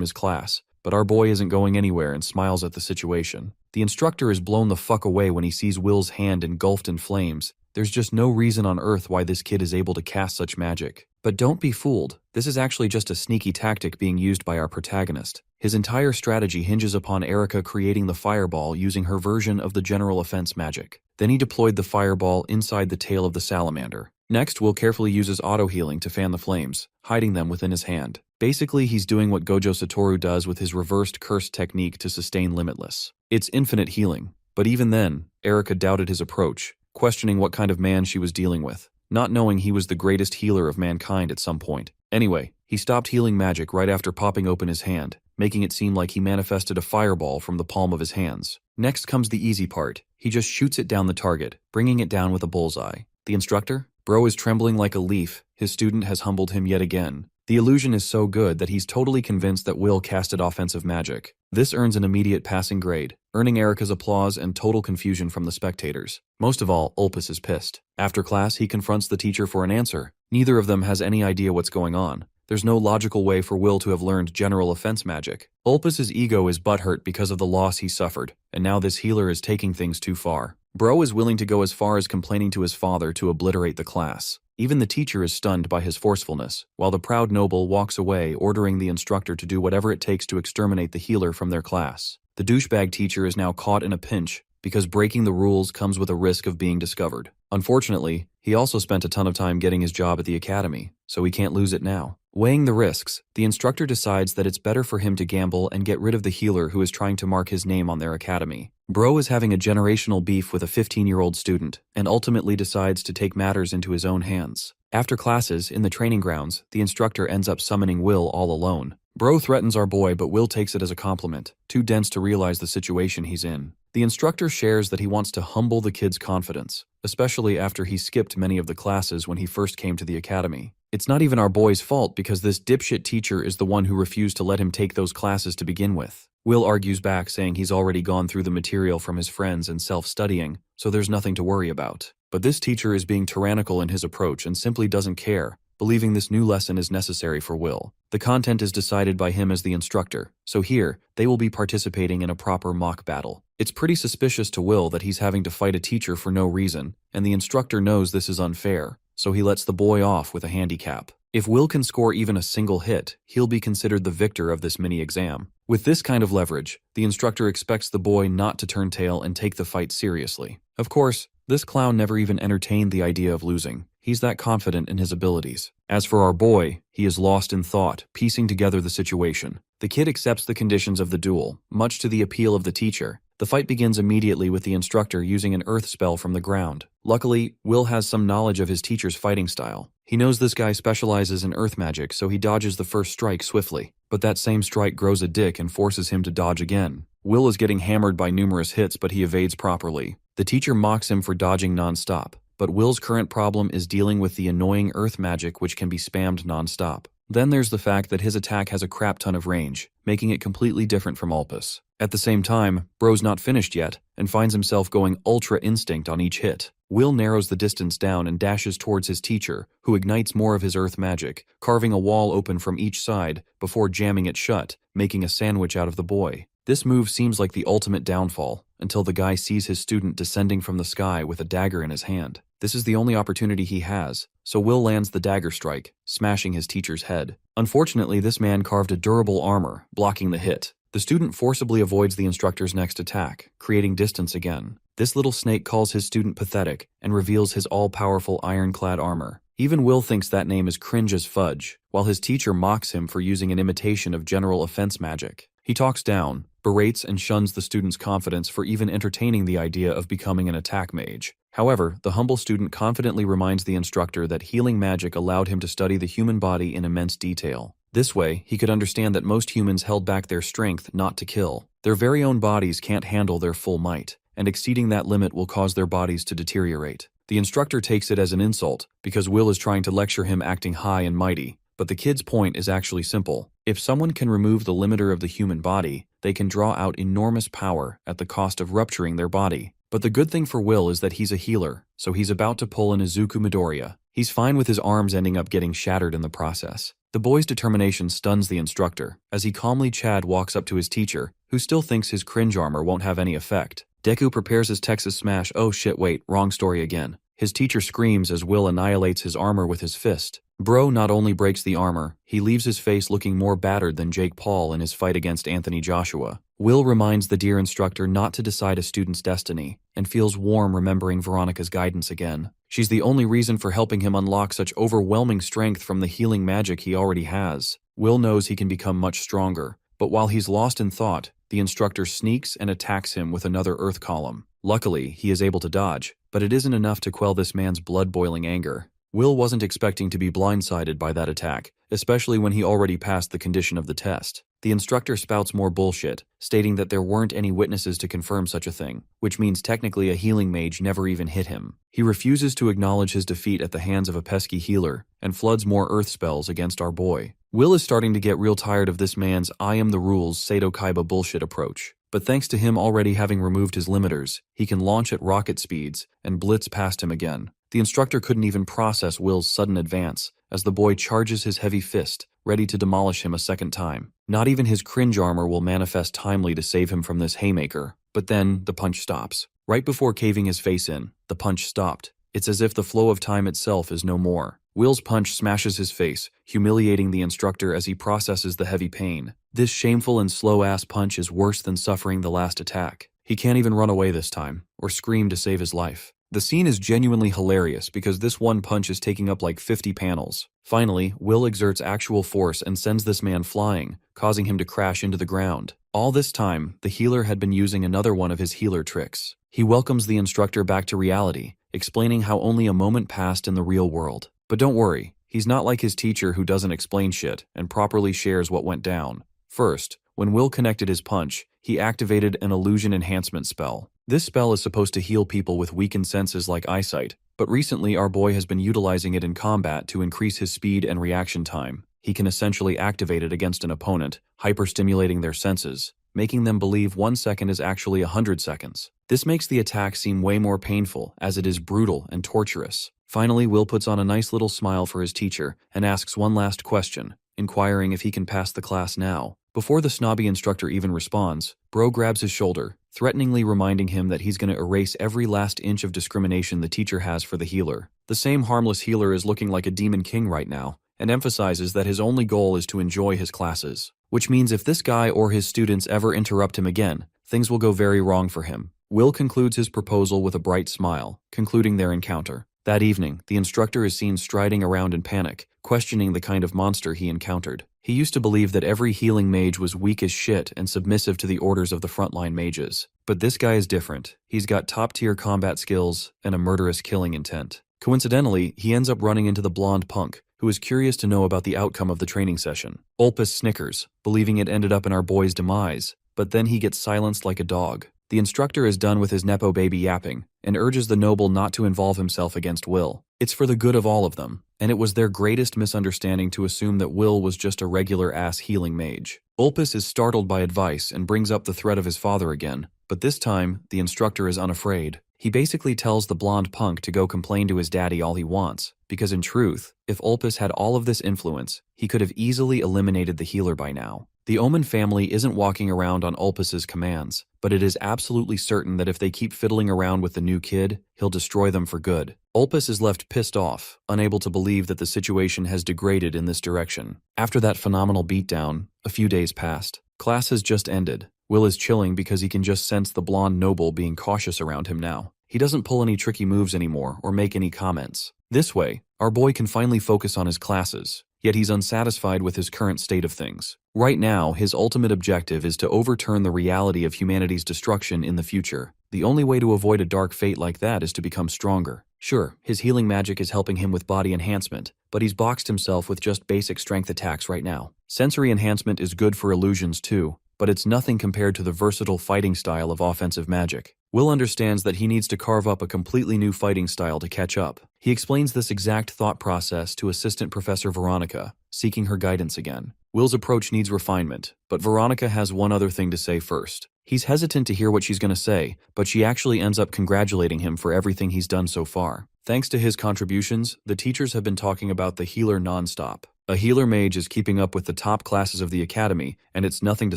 his class. But our boy isn't going anywhere and smiles at the situation. The instructor is blown the fuck away when he sees Will's hand engulfed in flames. There's just no reason on earth why this kid is able to cast such magic. But don't be fooled. This is actually just a sneaky tactic being used by our protagonist. His entire strategy hinges upon Erica creating the fireball using her version of the general offense magic. Then he deployed the fireball inside the tail of the salamander. Next, Will carefully uses auto-healing to fan the flames, hiding them within his hand. Basically, he's doing what Gojo Satoru does with his reversed curse technique to sustain Limitless. It's infinite healing. But even then, Erica doubted his approach, questioning what kind of man she was dealing with, not knowing he was the greatest healer of mankind at some point. Anyway, he stopped healing magic right after popping open his hand, making it seem like he manifested a fireball from the palm of his hands. Next comes the easy part. He just shoots it down the target, bringing it down with a bullseye. The instructor? Bro is trembling like a leaf. His student has humbled him yet again. The illusion is so good that he's totally convinced that Will casted offensive magic. This earns an immediate passing grade, earning Erica's applause and total confusion from the spectators. Most of all, Ulpus is pissed. After class, he confronts the teacher for an answer. Neither of them has any idea what's going on. There's no logical way for Will to have learned general offense magic. Ulpus's ego is butthurt because of the loss he suffered, and now this healer is taking things too far. Bro is willing to go as far as complaining to his father to obliterate the class. Even the teacher is stunned by his forcefulness, while the proud noble walks away, ordering the instructor to do whatever it takes to exterminate the healer from their class. The douchebag teacher is now caught in a pinch, because breaking the rules comes with a risk of being discovered. Unfortunately, he also spent a ton of time getting his job at the academy, so he can't lose it now. Weighing the risks, the instructor decides that it's better for him to gamble and get rid of the healer who is trying to mark his name on their academy. Bro is having a generational beef with a 15-year-old student, and ultimately decides to take matters into his own hands. After classes, in the training grounds, the instructor ends up summoning Will all alone. Bro threatens our boy, but Will takes it as a compliment, too dense to realize the situation he's in. The instructor shares that he wants to humble the kid's confidence, especially after he skipped many of the classes when he first came to the academy. It's not even our boy's fault because this dipshit teacher is the one who refused to let him take those classes to begin with. Will argues back, saying he's already gone through the material from his friends and self-studying, so there's nothing to worry about. But this teacher is being tyrannical in his approach and simply doesn't care, believing this new lesson is necessary for Will. The content is decided by him as the instructor, so here, they will be participating in a proper mock battle. It's pretty suspicious to Will that he's having to fight a teacher for no reason, and the instructor knows this is unfair, so he lets the boy off with a handicap. If Will can score even a single hit, he'll be considered the victor of this mini-exam. With this kind of leverage, the instructor expects the boy not to turn tail and take the fight seriously. Of course, this clown never even entertained the idea of losing. He's that confident in his abilities. As for our boy, he is lost in thought, piecing together the situation. The kid accepts the conditions of the duel, much to the appeal of the teacher. The fight begins immediately with the instructor using an earth spell from the ground. Luckily, Will has some knowledge of his teacher's fighting style. He knows this guy specializes in earth magic, so he dodges the first strike swiftly. But that same strike grows a dick and forces him to dodge again. Will is getting hammered by numerous hits, but he evades properly. The teacher mocks him for dodging non-stop, but Will's current problem is dealing with the annoying earth magic which can be spammed non-stop. Then there's the fact that his attack has a crap ton of range, making it completely different from Ulpus. At the same time, Bro's not finished yet, and finds himself going Ultra Instinct on each hit. Will narrows the distance down and dashes towards his teacher, who ignites more of his earth magic, carving a wall open from each side before jamming it shut, making a sandwich out of the boy. This move seems like the ultimate downfall, until the guy sees his student descending from the sky with a dagger in his hand. This is the only opportunity he has, so Will lands the dagger strike, smashing his teacher's head. Unfortunately, this man carved a durable armor, blocking the hit. The student forcibly avoids the instructor's next attack, creating distance again. This little snake calls his student pathetic and reveals his all-powerful ironclad armor. Even Will thinks that name is cringe as fudge, while his teacher mocks him for using an imitation of general offense magic. He talks down, berates and shuns the student's confidence for even entertaining the idea of becoming an attack mage. However, the humble student confidently reminds the instructor that healing magic allowed him to study the human body in immense detail. This way, he could understand that most humans held back their strength not to kill. Their very own bodies can't handle their full might, and exceeding that limit will cause their bodies to deteriorate. The instructor takes it as an insult, because Will is trying to lecture him acting high and mighty, but the kid's point is actually simple. If someone can remove the limiter of the human body, they can draw out enormous power at the cost of rupturing their body. But the good thing for Will is that he's a healer, so he's about to pull an Izuku Midoriya. He's fine with his arms ending up getting shattered in the process. The boy's determination stuns the instructor, as he calmly Chad walks up to his teacher, who still thinks his cringe armor won't have any effect. Deku prepares his Texas Smash. Oh shit, wait, wrong story again. His teacher screams as Will annihilates his armor with his fist. Bro not only breaks the armor, he leaves his face looking more battered than Jake Paul in his fight against Anthony Joshua. Will reminds the dear instructor not to decide a student's destiny, and feels warm remembering Veronica's guidance again. She's the only reason for helping him unlock such overwhelming strength from the healing magic he already has. Will knows he can become much stronger, but while he's lost in thought, the instructor sneaks and attacks him with another earth column. Luckily, he is able to dodge, but it isn't enough to quell this man's blood-boiling anger. Will wasn't expecting to be blindsided by that attack, especially when he already passed the condition of the test. The instructor spouts more bullshit, stating that there weren't any witnesses to confirm such a thing, which means technically a healing mage never even hit him. He refuses to acknowledge his defeat at the hands of a pesky healer, and floods more earth spells against our boy. Will is starting to get real tired of this man's I am the rules Seto Kaiba bullshit approach. But thanks to him already having removed his limiters, he can launch at rocket speeds and blitz past him again. The instructor couldn't even process Will's sudden advance, as the boy charges his heavy fist, ready to demolish him a second time. Not even his cringe armor will manifest timely to save him from this haymaker. But then, the punch stops. Right before caving his face in, the punch stopped. It's as if the flow of time itself is no more. Will's punch smashes his face, humiliating the instructor as he processes the heavy pain. This shameful and slow-ass punch is worse than suffering the last attack. He can't even run away this time, or scream to save his life. The scene is genuinely hilarious because this one punch is taking up like 50 panels. Finally, Will exerts actual force and sends this man flying, causing him to crash into the ground. All this time, the healer had been using another one of his healer tricks. He welcomes the instructor back to reality, explaining how only a moment passed in the real world. But don't worry, he's not like his teacher who doesn't explain shit and properly shares what went down. First, when Will connected his punch, he activated an illusion enhancement spell. This spell is supposed to heal people with weakened senses like eyesight, but recently our boy has been utilizing it in combat to increase his speed and reaction time. He can essentially activate it against an opponent, hyper-stimulating their senses, making them believe 1 second is actually 100 seconds. This makes the attack seem way more painful, as it is brutal and torturous. Finally, Will puts on a nice little smile for his teacher and asks one last question, inquiring if he can pass the class now. Before the snobby instructor even responds, Bro grabs his shoulder, threateningly reminding him that he's going to erase every last inch of discrimination the teacher has for the healer. The same harmless healer is looking like a demon king right now, and emphasizes that his only goal is to enjoy his classes. Which means if this guy or his students ever interrupt him again, things will go very wrong for him. Will concludes his proposal with a bright smile, concluding their encounter. That evening, the instructor is seen striding around in panic, questioning the kind of monster he encountered. He used to believe that every healing mage was weak as shit and submissive to the orders of the frontline mages. But this guy is different. He's got top-tier combat skills and a murderous killing intent. Coincidentally, he ends up running into the blonde punk, who is curious to know about the outcome of the training session. Ulpus snickers, believing it ended up in our boy's demise, but then he gets silenced like a dog. The instructor is done with his nepo baby yapping, and urges the noble not to involve himself against Will. It's for the good of all of them, and it was their greatest misunderstanding to assume that Will was just a regular-ass healing mage. Ulpus is startled by advice and brings up the threat of his father again, but this time, the instructor is unafraid. He basically tells the blonde punk to go complain to his daddy all he wants, because in truth, if Ulpus had all of this influence, he could have easily eliminated the healer by now. The Omen family isn't walking around on Ulpus's commands, but it is absolutely certain that if they keep fiddling around with the new kid, he'll destroy them for good. Ulpus is left pissed off, unable to believe that the situation has degraded in this direction. After that phenomenal beatdown, a few days passed. Class has just ended. Will is chilling because he can just sense the blonde noble being cautious around him now. He doesn't pull any tricky moves anymore or make any comments. This way, our boy can finally focus on his classes, yet he's unsatisfied with his current state of things. Right now, his ultimate objective is to overturn the reality of humanity's destruction in the future. The only way to avoid a dark fate like that is to become stronger. Sure, his healing magic is helping him with body enhancement, but he's boxed himself with just basic strength attacks right now. Sensory enhancement is good for illusions too, but it's nothing compared to the versatile fighting style of offensive magic. Will understands that he needs to carve up a completely new fighting style to catch up. He explains this exact thought process to Assistant Professor Veronica, seeking her guidance again. Will's approach needs refinement, but Veronica has one other thing to say first. He's hesitant to hear what she's going to say, but she actually ends up congratulating him for everything he's done so far. Thanks to his contributions, the teachers have been talking about the healer nonstop. A healer mage is keeping up with the top classes of the academy, and it's nothing to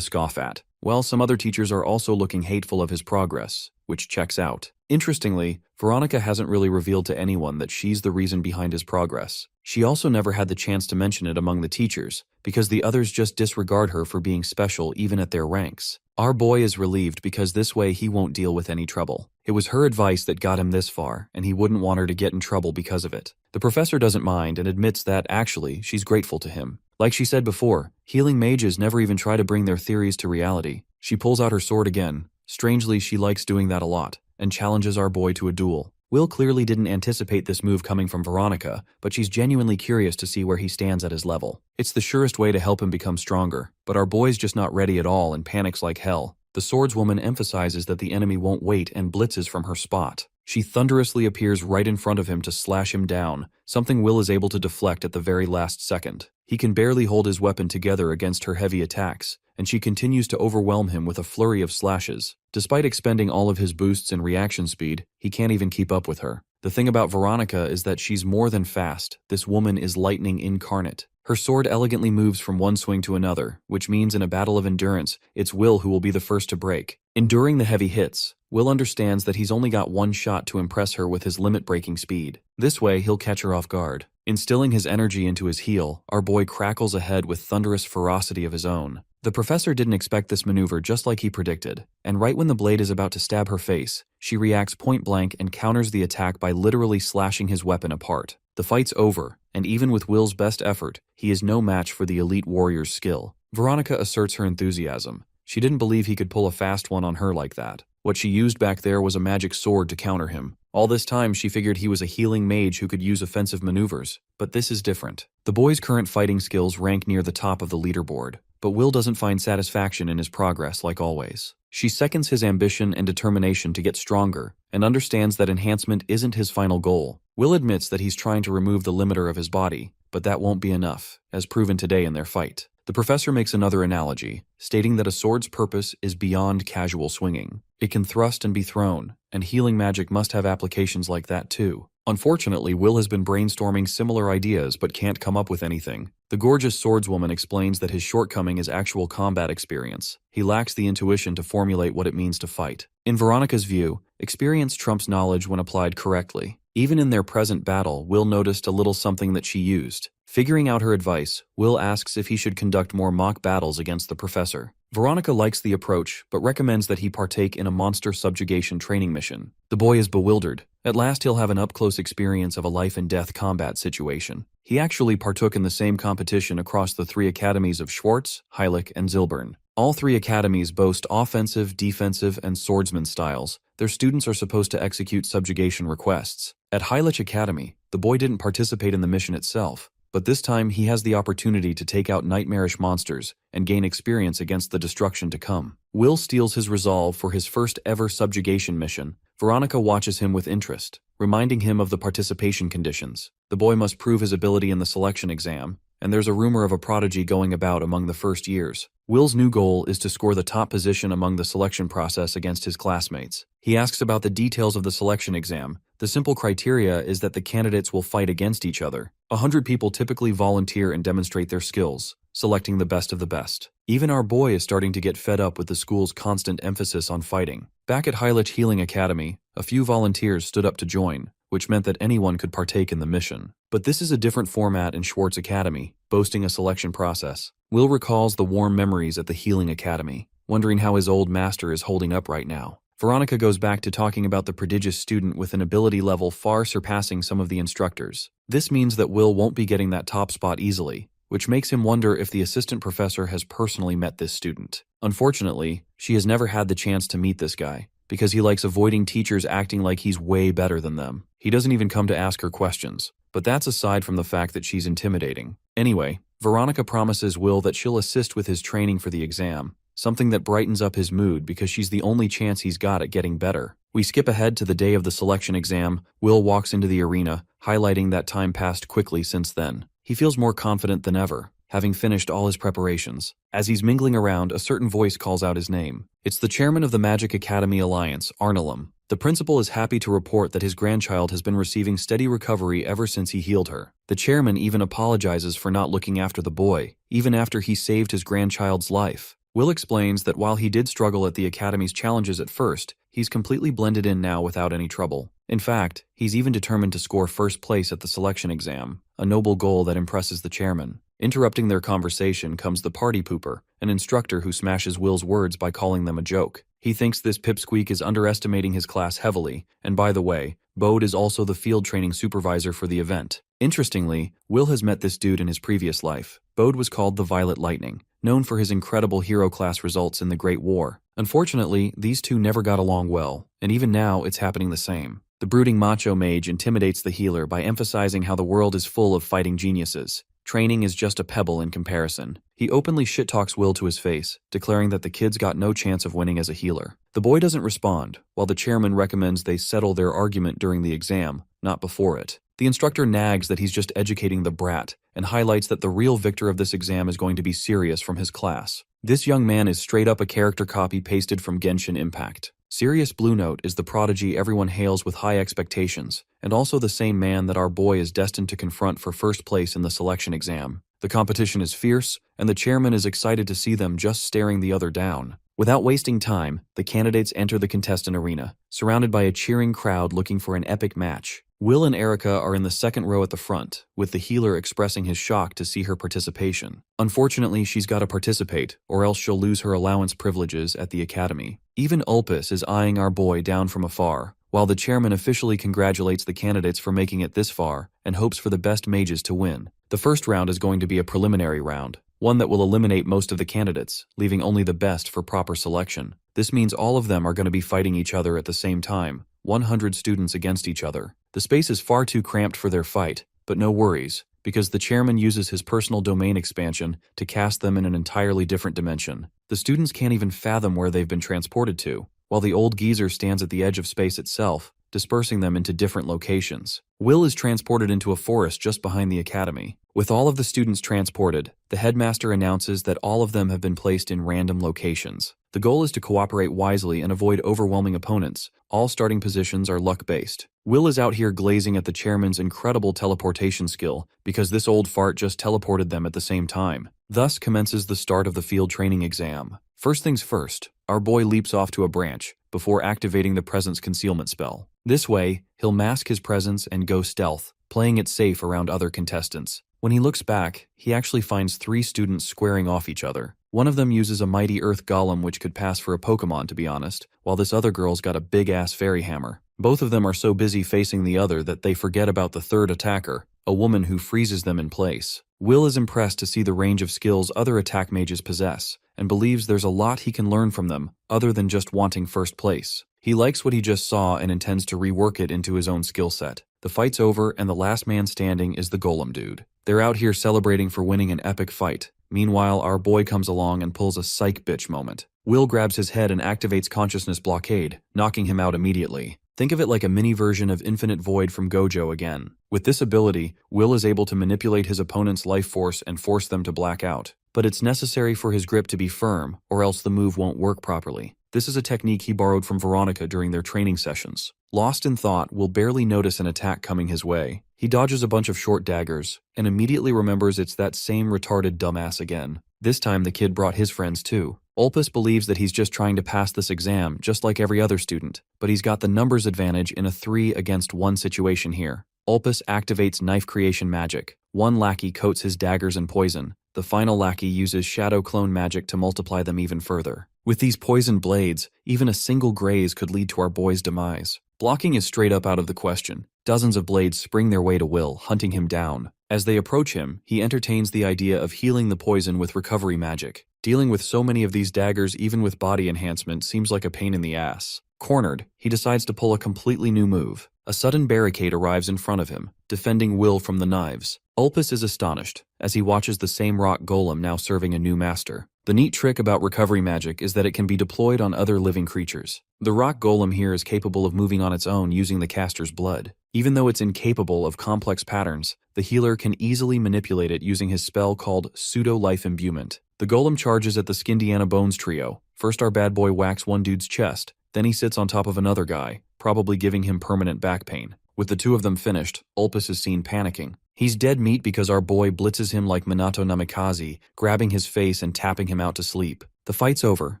scoff at. While some other teachers are also looking hateful of his progress, which checks out. Interestingly, Veronica hasn't really revealed to anyone that she's the reason behind his progress. She also never had the chance to mention it among the teachers, because the others just disregard her for being special even at their ranks. Our boy is relieved because this way he won't deal with any trouble. It was her advice that got him this far, and he wouldn't want her to get in trouble because of it. The professor doesn't mind and admits that, actually, she's grateful to him. Like she said before, healing mages never even try to bring their theories to reality. She pulls out her sword again. Strangely, she likes doing that a lot, and challenges our boy to a duel. Will clearly didn't anticipate this move coming from Veronica, but she's genuinely curious to see where he stands at his level. It's the surest way to help him become stronger, but our boy's just not ready at all and panics like hell. The swordswoman emphasizes that the enemy won't wait and blitzes from her spot. She thunderously appears right in front of him to slash him down, something Will is able to deflect at the very last second. He can barely hold his weapon together against her heavy attacks, and she continues to overwhelm him with a flurry of slashes. Despite expending all of his boosts and reaction speed, he can't even keep up with her. The thing about Veronica is that she's more than fast. This woman is lightning incarnate. Her sword elegantly moves from one swing to another, which means in a battle of endurance, it's Will who will be the first to break. Enduring the heavy hits, Will understands that he's only got one shot to impress her with his limit-breaking speed. This way, he'll catch her off guard. Instilling his energy into his heel, our boy crackles ahead with thunderous ferocity of his own. The professor didn't expect this maneuver just like he predicted, and right when the blade is about to stab her face, she reacts point-blank and counters the attack by literally slashing his weapon apart. The fight's over, and even with Will's best effort, he is no match for the elite warrior's skill. Veronica asserts her enthusiasm. She didn't believe he could pull a fast one on her like that. What she used back there was a magic sword to counter him. All this time, she figured he was a healing mage who could use offensive maneuvers, but this is different. The boy's current fighting skills rank near the top of the leaderboard, but Will doesn't find satisfaction in his progress like always. She seconds his ambition and determination to get stronger, and understands that enhancement isn't his final goal. Will admits that he's trying to remove the limiter of his body, but that won't be enough, as proven today in their fight. The professor makes another analogy, stating that a sword's purpose is beyond casual swinging. It can thrust and be thrown, and healing magic must have applications like that too. Unfortunately, Will has been brainstorming similar ideas but can't come up with anything. The gorgeous swordswoman explains that his shortcoming is actual combat experience. He lacks the intuition to formulate what it means to fight. In Veronica's view, experience trumps knowledge when applied correctly. Even in their present battle, Will noticed a little something that she used. Figuring out her advice, Will asks if he should conduct more mock battles against the professor. Veronica likes the approach, but recommends that he partake in a monster subjugation training mission. The boy is bewildered. At last he'll have an up-close experience of a life-and-death combat situation. He actually partook in the same competition across the 3 academies of Schwartz, Heilig, and Zilbern. All 3 academies boast offensive, defensive, and swordsman styles. Their students are supposed to execute subjugation requests. At Heilig Academy, the boy didn't participate in the mission itself, but this time he has the opportunity to take out nightmarish monsters and gain experience against the destruction to come. Will steals his resolve for his first ever subjugation mission. Veronica watches him with interest, reminding him of the participation conditions. The boy must prove his ability in the selection exam, and there's a rumor of a prodigy going about among the first years. Will's new goal is to score the top position among the selection process against his classmates. He asks about the details of the selection exam. The simple criteria is that the candidates will fight against each other. 100 people typically volunteer and demonstrate their skills, selecting the best of the best. Even our boy is starting to get fed up with the school's constant emphasis on fighting. Back at Heilig Healing Academy, a few volunteers stood up to join, which meant that anyone could partake in the mission. But this is a different format in Schwartz Academy, boasting a selection process. Will recalls the warm memories at the Healing Academy, wondering how his old master is holding up right now. Veronica goes back to talking about the prodigious student with an ability level far surpassing some of the instructors. This means that Will won't be getting that top spot easily, which makes him wonder if the assistant professor has personally met this student. Unfortunately, she has never had the chance to meet this guy, because he likes avoiding teachers acting like he's way better than them. He doesn't even come to ask her questions, but that's aside from the fact that she's intimidating. Anyway, Veronica promises Will that she'll assist with his training for the exam, something that brightens up his mood because she's the only chance he's got at getting better. We skip ahead to the day of the selection exam. Will walks into the arena, highlighting that time passed quickly since then. He feels more confident than ever, having finished all his preparations. As he's mingling around, a certain voice calls out his name. It's the chairman of the Magic Academy Alliance, Arnolum. The principal is happy to report that his grandchild has been receiving steady recovery ever since he healed her. The chairman even apologizes for not looking after the boy, even after he saved his grandchild's life. Will explains that while he did struggle at the Academy's challenges at first, he's completely blended in now without any trouble. In fact, he's even determined to score first place at the selection exam, a noble goal that impresses the chairman. Interrupting their conversation comes the party pooper, an instructor who smashes Will's words by calling them a joke. He thinks this pipsqueak is underestimating his class heavily, and by the way, Bode is also the field training supervisor for the event. Interestingly, Will has met this dude in his previous life. Bode was called the Violet Lightning, known for his incredible hero class results in the Great War. Unfortunately, these two never got along well, and even now it's happening the same. The brooding macho mage intimidates the healer by emphasizing how the world is full of fighting geniuses. Training is just a pebble in comparison. He openly shit-talks Will to his face, declaring that the kid's got no chance of winning as a healer. The boy doesn't respond, while the chairman recommends they settle their argument during the exam, not before it. The instructor nags that he's just educating the brat, and highlights that the real victor of this exam is going to be Sirius from his class. This young man is straight up a character copy pasted from Genshin Impact. Sirius Bluenote is the prodigy everyone hails with high expectations, and also the same man that our boy is destined to confront for first place in the selection exam. The competition is fierce, and the chairman is excited to see them just staring the other down. Without wasting time, the candidates enter the contestant arena, surrounded by a cheering crowd looking for an epic match. Will and Erica are in the second row at the front, with the healer expressing his shock to see her participation. Unfortunately, she's got to participate, or else she'll lose her allowance privileges at the academy. Even Ulpus is eyeing our boy down from afar, while the chairman officially congratulates the candidates for making it this far and hopes for the best mages to win. The first round is going to be a preliminary round, one that will eliminate most of the candidates, leaving only the best for proper selection. This means all of them are going to be fighting each other at the same time, 100 students against each other. The space is far too cramped for their fight, but no worries, because the chairman uses his personal domain expansion to cast them in an entirely different dimension. The students can't even fathom where they've been transported to, while the old geezer stands at the edge of space itself, dispersing them into different locations. Will is transported into a forest just behind the academy. With all of the students transported, the headmaster announces that all of them have been placed in random locations. The goal is to cooperate wisely and avoid overwhelming opponents. All starting positions are luck-based. Will is out here glazing at the chairman's incredible teleportation skill because this old fart just teleported them at the same time. Thus commences the start of the field training exam. First things first, our boy leaps off to a branch before activating the presence concealment spell. This way, he'll mask his presence and go stealth, playing it safe around other contestants. When he looks back, he actually finds 3 students squaring off each other. One of them uses a mighty earth golem which could pass for a Pokemon to be honest, while this other girl's got a big-ass fairy hammer. Both of them are so busy facing the other that they forget about the third attacker, a woman who freezes them in place. Will is impressed to see the range of skills other attack mages possess, and believes there's a lot he can learn from them, other than just wanting first place. He likes what he just saw and intends to rework it into his own skill set. The fight's over and the last man standing is the golem dude. They're out here celebrating for winning an epic fight. Meanwhile, our boy comes along and pulls a psych bitch moment. Will grabs his head and activates consciousness blockade, knocking him out immediately. Think of it like a mini version of Infinite Void from Gojo again. With this ability, Will is able to manipulate his opponent's life force and force them to black out. But it's necessary for his grip to be firm, or else the move won't work properly. This is a technique he borrowed from Veronica during their training sessions. Lost in thought, Will barely notice an attack coming his way. He dodges a bunch of short daggers, and immediately remembers it's that same retarded dumbass again. This time the kid brought his friends too. Ulpus believes that he's just trying to pass this exam, just like every other student, but he's got the numbers advantage in a 3-against-1 situation here. Ulpus activates knife creation magic. One lackey coats his daggers in poison, The final lackey uses shadow clone magic to multiply them even further. With these poisoned blades, even a single graze could lead to our boy's demise. Blocking is straight up out of the question. Dozens of blades spring their way to Will, hunting him down. As they approach him, he entertains the idea of healing the poison with recovery magic. Dealing with so many of these daggers even with body enhancement seems like a pain in the ass. Cornered, he decides to pull a completely new move. A sudden barricade arrives in front of him, defending Will from the knives. Ulpus is astonished, as he watches the same rock golem now serving a new master. The neat trick about recovery magic is that it can be deployed on other living creatures. The rock golem here is capable of moving on its own using the caster's blood. Even though it's incapable of complex patterns, the healer can easily manipulate it using his spell called Pseudo-Life Imbuement. The golem charges at the Skindiana Bones trio. First our bad boy whacks one dude's chest, then he sits on top of another guy, probably giving him permanent back pain. With the two of them finished, Ulpus is seen panicking. He's dead meat because our boy blitzes him like Minato Namikaze, grabbing his face and tapping him out to sleep. The fight's over,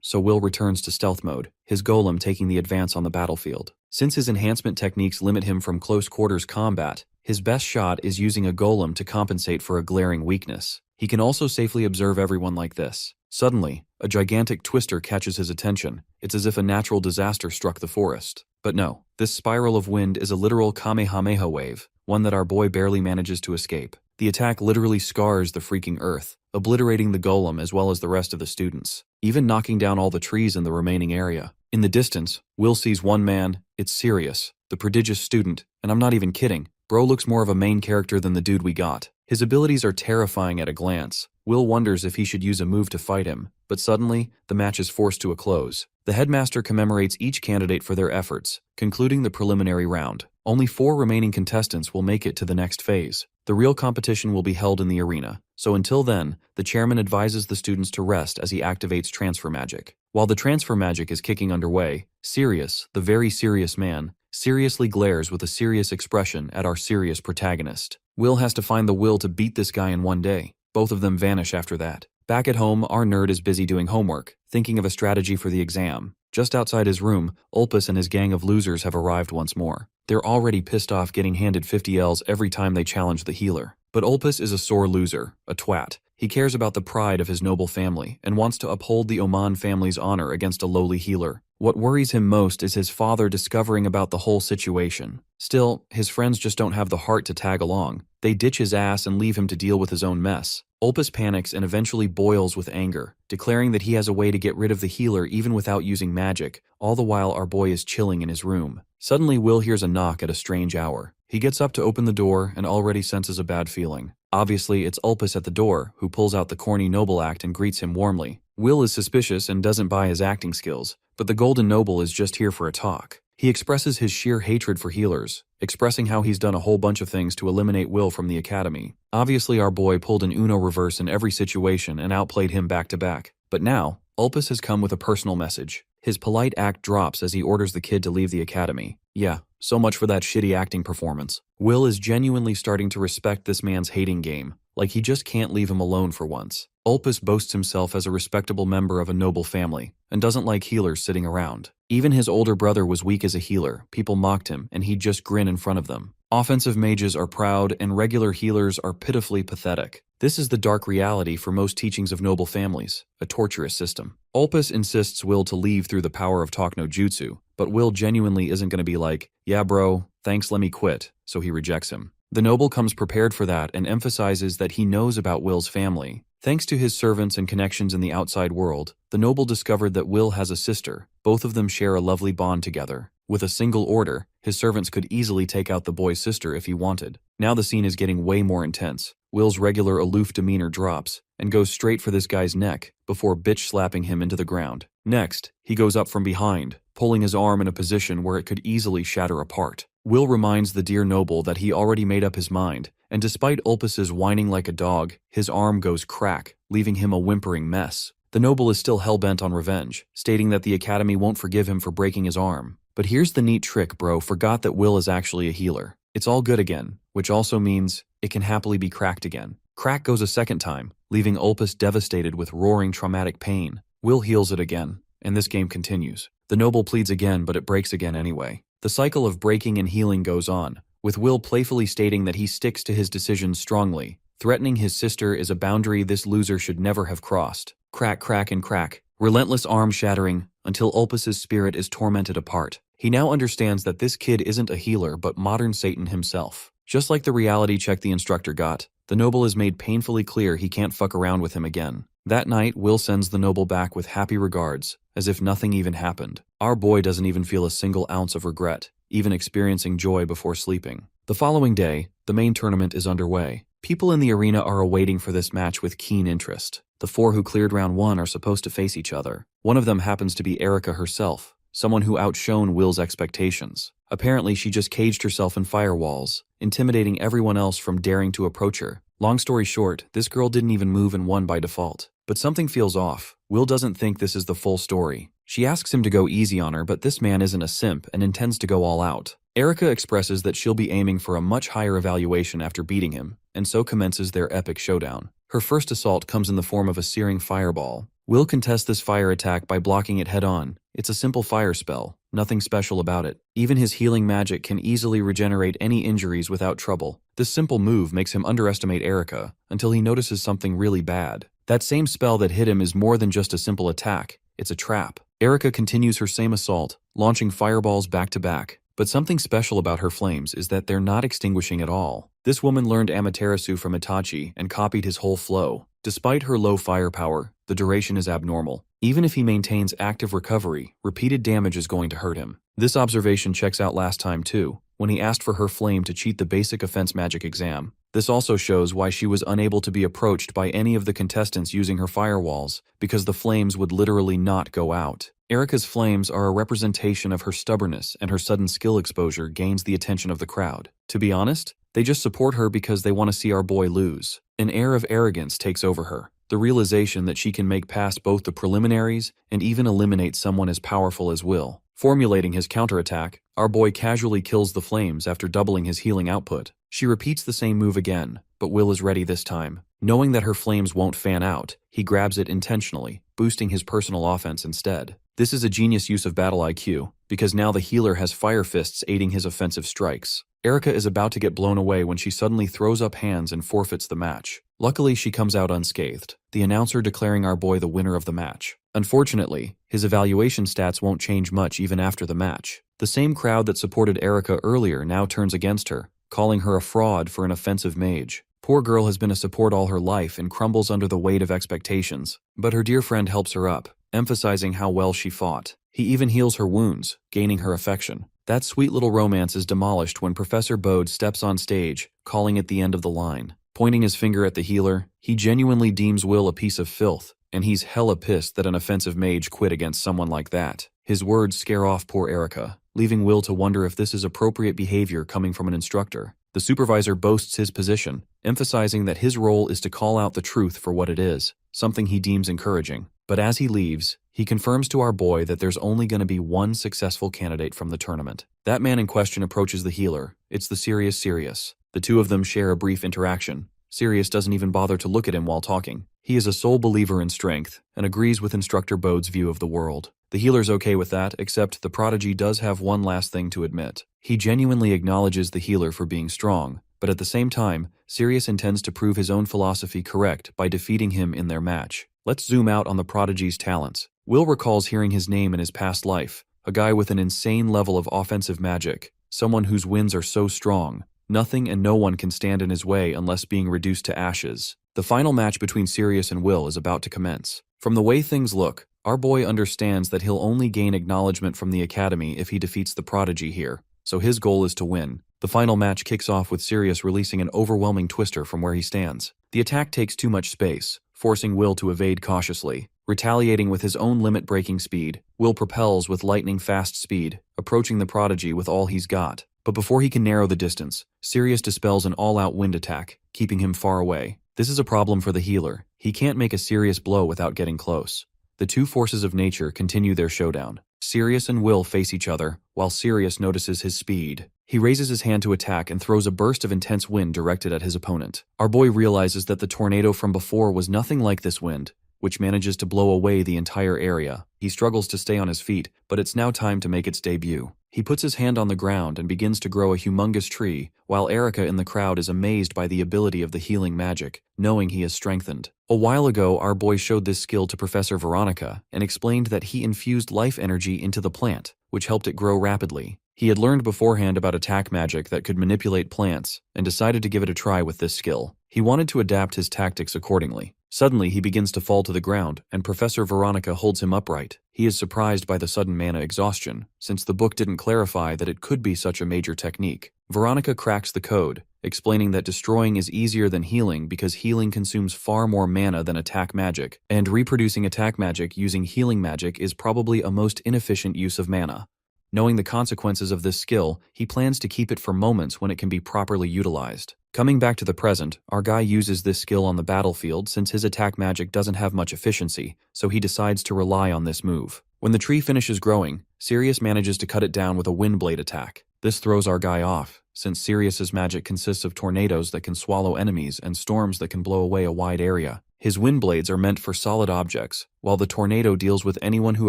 so Will returns to stealth mode, his golem taking the advance on the battlefield. Since his enhancement techniques limit him from close quarters combat, his best shot is using a golem to compensate for a glaring weakness. He can also safely observe everyone like this. Suddenly, a gigantic twister catches his attention. It's as if a natural disaster struck the forest. But no, this spiral of wind is a literal Kamehameha wave, one that our boy barely manages to escape. The attack literally scars the freaking earth, obliterating the golem as well as the rest of the students, even knocking down all the trees in the remaining area. In the distance, Will sees one man. It's Sirius, the prodigious student, and I'm not even kidding. Bro looks more of a main character than the dude we got. His abilities are terrifying at a glance. Will wonders if he should use a move to fight him, but suddenly, the match is forced to a close. The headmaster commemorates each candidate for their efforts, concluding the preliminary round. Only 4 remaining contestants will make it to the next phase. The real competition will be held in the arena, so until then, the chairman advises the students to rest as he activates transfer magic. While the transfer magic is kicking underway, Sirius, the very serious man, seriously glares with a serious expression at our serious protagonist. Will has to find the will to beat this guy in one day. Both of them vanish after that. Back at home, our nerd is busy doing homework, thinking of a strategy for the exam. Just outside his room, Ulpus and his gang of losers have arrived once more. They're already pissed off getting handed 50 Ls every time they challenge the healer. But Ulpus is a sore loser, a twat. He cares about the pride of his noble family and wants to uphold the Oman family's honor against a lowly healer. What worries him most is his father discovering about the whole situation. Still, his friends just don't have the heart to tag along. They ditch his ass and leave him to deal with his own mess. Ulpus panics and eventually boils with anger, declaring that he has a way to get rid of the healer even without using magic, all the while our boy is chilling in his room. Suddenly, Will hears a knock at a strange hour. He gets up to open the door and already senses a bad feeling. Obviously, it's Ulpus at the door, who pulls out the corny noble act and greets him warmly. Will is suspicious and doesn't buy his acting skills, but the golden noble is just here for a talk. He expresses his sheer hatred for healers, expressing how he's done a whole bunch of things to eliminate Will from the academy. Obviously, our boy pulled an Uno reverse in every situation and outplayed him back to back. But now, Ulpus has come with a personal message. His polite act drops as he orders the kid to leave the academy. Yeah, so much for that shitty acting performance. Will is genuinely starting to respect this man's hating game, like he just can't leave him alone for once. Ulpus boasts himself as a respectable member of a noble family, and doesn't like healers sitting around. Even his older brother was weak as a healer, people mocked him, and he'd just grin in front of them. Offensive mages are proud, and regular healers are pitifully pathetic. This is the dark reality for most teachings of noble families, a torturous system. Ulpus insists Will to leave through the power of talk no jutsu, but Will genuinely isn't going to be like, yeah bro, thanks let me quit, so he rejects him. The noble comes prepared for that and emphasizes that he knows about Will's family. Thanks to his servants and connections in the outside world, the noble discovered that Will has a sister. Both of them share a lovely bond together. With a single order, his servants could easily take out the boy's sister if he wanted. Now the scene is getting way more intense. Will's regular aloof demeanor drops and goes straight for this guy's neck before bitch slapping him into the ground. Next, he goes up from behind, pulling his arm in a position where it could easily shatter apart. Will reminds the dear noble that he already made up his mind, and despite Ulpus's whining like a dog, his arm goes crack, leaving him a whimpering mess. The noble is still hell-bent on revenge, stating that the academy won't forgive him for breaking his arm. But here's the neat trick, bro forgot that Will is actually a healer. It's all good again, which also means it can happily be cracked again. Crack goes a second time, leaving Ulpus devastated with roaring traumatic pain. Will heals it again, and this game continues. The noble pleads again, but it breaks again anyway. The cycle of breaking and healing goes on, with Will playfully stating that he sticks to his decisions strongly. Threatening his sister is a boundary this loser should never have crossed. Crack, crack, and crack. Relentless arm shattering until Ulpus's spirit is tormented apart. He now understands that this kid isn't a healer but modern Satan himself. Just like the reality check the instructor got, the noble is made painfully clear he can't fuck around with him again. That night, Will sends the noble back with happy regards, as if nothing even happened. Our boy doesn't even feel a single ounce of regret, even experiencing joy before sleeping. The following day, the main tournament is underway. People in the arena are awaiting for this match with keen interest. The four who cleared round 1 are supposed to face each other. One of them happens to be Erica herself, someone who outshone Will's expectations. Apparently, she just caged herself in firewalls, intimidating everyone else from daring to approach her. Long story short, this girl didn't even move and won by default. But something feels off. Will doesn't think this is the full story. She asks him to go easy on her, but this man isn't a simp and intends to go all out. Erica expresses that she'll be aiming for a much higher evaluation after beating him, and so commences their epic showdown. Her first assault comes in the form of a searing fireball. Will contests this fire attack by blocking it head-on. It's a simple fire spell, nothing special about it. Even his healing magic can easily regenerate any injuries without trouble. This simple move makes him underestimate Erica, until he notices something really bad. That same spell that hit him is more than just a simple attack, it's a trap. Erica continues her same assault, launching fireballs back to back. But something special about her flames is that they're not extinguishing at all. This woman learned Amaterasu from Itachi and copied his whole flow. Despite her low firepower, the duration is abnormal. Even if he maintains active recovery, repeated damage is going to hurt him. This observation checks out last time too, when he asked for her flame to cheat the basic offense magic exam. This also shows why she was unable to be approached by any of the contestants using her firewalls, because the flames would literally not go out. Erica's flames are a representation of her stubbornness, and her sudden skill exposure gains the attention of the crowd. To be honest, they just support her because they want to see our boy lose. An air of arrogance takes over her, the realization that she can make past both the preliminaries and even eliminate someone as powerful as Will. Formulating his counterattack, our boy casually kills the flames after doubling his healing output. She repeats the same move again, but Will is ready this time. Knowing that her flames won't fan out, he grabs it intentionally, boosting his personal offense instead. This is a genius use of battle IQ, because now the healer has fire fists aiding his offensive strikes. Erica is about to get blown away when she suddenly throws up hands and forfeits the match. Luckily, she comes out unscathed, the announcer declaring our boy the winner of the match. Unfortunately, his evaluation stats won't change much even after the match. The same crowd that supported Erica earlier now turns against her, calling her a fraud for an offensive mage. Poor girl has been a support all her life and crumbles under the weight of expectations. But her dear friend helps her up, emphasizing how well she fought. He even heals her wounds, gaining her affection. That sweet little romance is demolished when Professor Bode steps on stage, calling it the end of the line. Pointing his finger at the healer, he genuinely deems Will a piece of filth, and he's hella pissed that an offensive mage quit against someone like that. His words scare off poor Erica, leaving Will to wonder if this is appropriate behavior coming from an instructor. The supervisor boasts his position, emphasizing that his role is to call out the truth for what it is, something he deems encouraging. But as he leaves, he confirms to our boy that there's only going to be one successful candidate from the tournament. That man in question approaches the healer. It's the serious Sirius. The two of them share a brief interaction. Sirius doesn't even bother to look at him while talking. He is a sole believer in strength, and agrees with Instructor Bode's view of the world. The healer's okay with that, except the prodigy does have one last thing to admit. He genuinely acknowledges the healer for being strong, but at the same time, Sirius intends to prove his own philosophy correct by defeating him in their match. Let's zoom out on the prodigy's talents. Will recalls hearing his name in his past life, a guy with an insane level of offensive magic, someone whose winds are so strong. Nothing and no one can stand in his way unless being reduced to ashes. The final match between Sirius and Will is about to commence. From the way things look, our boy understands that he'll only gain acknowledgement from the Academy if he defeats the prodigy here, so his goal is to win. The final match kicks off with Sirius releasing an overwhelming twister from where he stands. The attack takes too much space, forcing Will to evade cautiously. Retaliating with his own limit-breaking speed, Will propels with lightning-fast speed, approaching the prodigy with all he's got. But before he can narrow the distance, Sirius dispels an all-out wind attack, keeping him far away. This is a problem for the healer. He can't make a serious blow without getting close. The two forces of nature continue their showdown. Sirius and Will face each other, while Sirius notices his speed. He raises his hand to attack and throws a burst of intense wind directed at his opponent. Our boy realizes that the tornado from before was nothing like this wind, which manages to blow away the entire area. He struggles to stay on his feet, but it's now time to make its debut. He puts his hand on the ground and begins to grow a humongous tree, while Erica in the crowd is amazed by the ability of the healing magic, knowing he is strengthened. A while ago, our boy showed this skill to Professor Veronica and explained that he infused life energy into the plant, which helped it grow rapidly. He had learned beforehand about attack magic that could manipulate plants and decided to give it a try with this skill. He wanted to adapt his tactics accordingly. Suddenly, he begins to fall to the ground, and Professor Veronica holds him upright. He is surprised by the sudden mana exhaustion, since the book didn't clarify that it could be such a major technique. Veronica cracks the code, explaining that destroying is easier than healing because healing consumes far more mana than attack magic, and reproducing attack magic using healing magic is probably a most inefficient use of mana. Knowing the consequences of this skill, he plans to keep it for moments when it can be properly utilized. Coming back to the present, our guy uses this skill on the battlefield since his attack magic doesn't have much efficiency, so he decides to rely on this move. When the tree finishes growing, Sirius manages to cut it down with a wind blade attack. This throws our guy off, since Sirius's magic consists of tornadoes that can swallow enemies and storms that can blow away a wide area. His wind blades are meant for solid objects, while the tornado deals with anyone who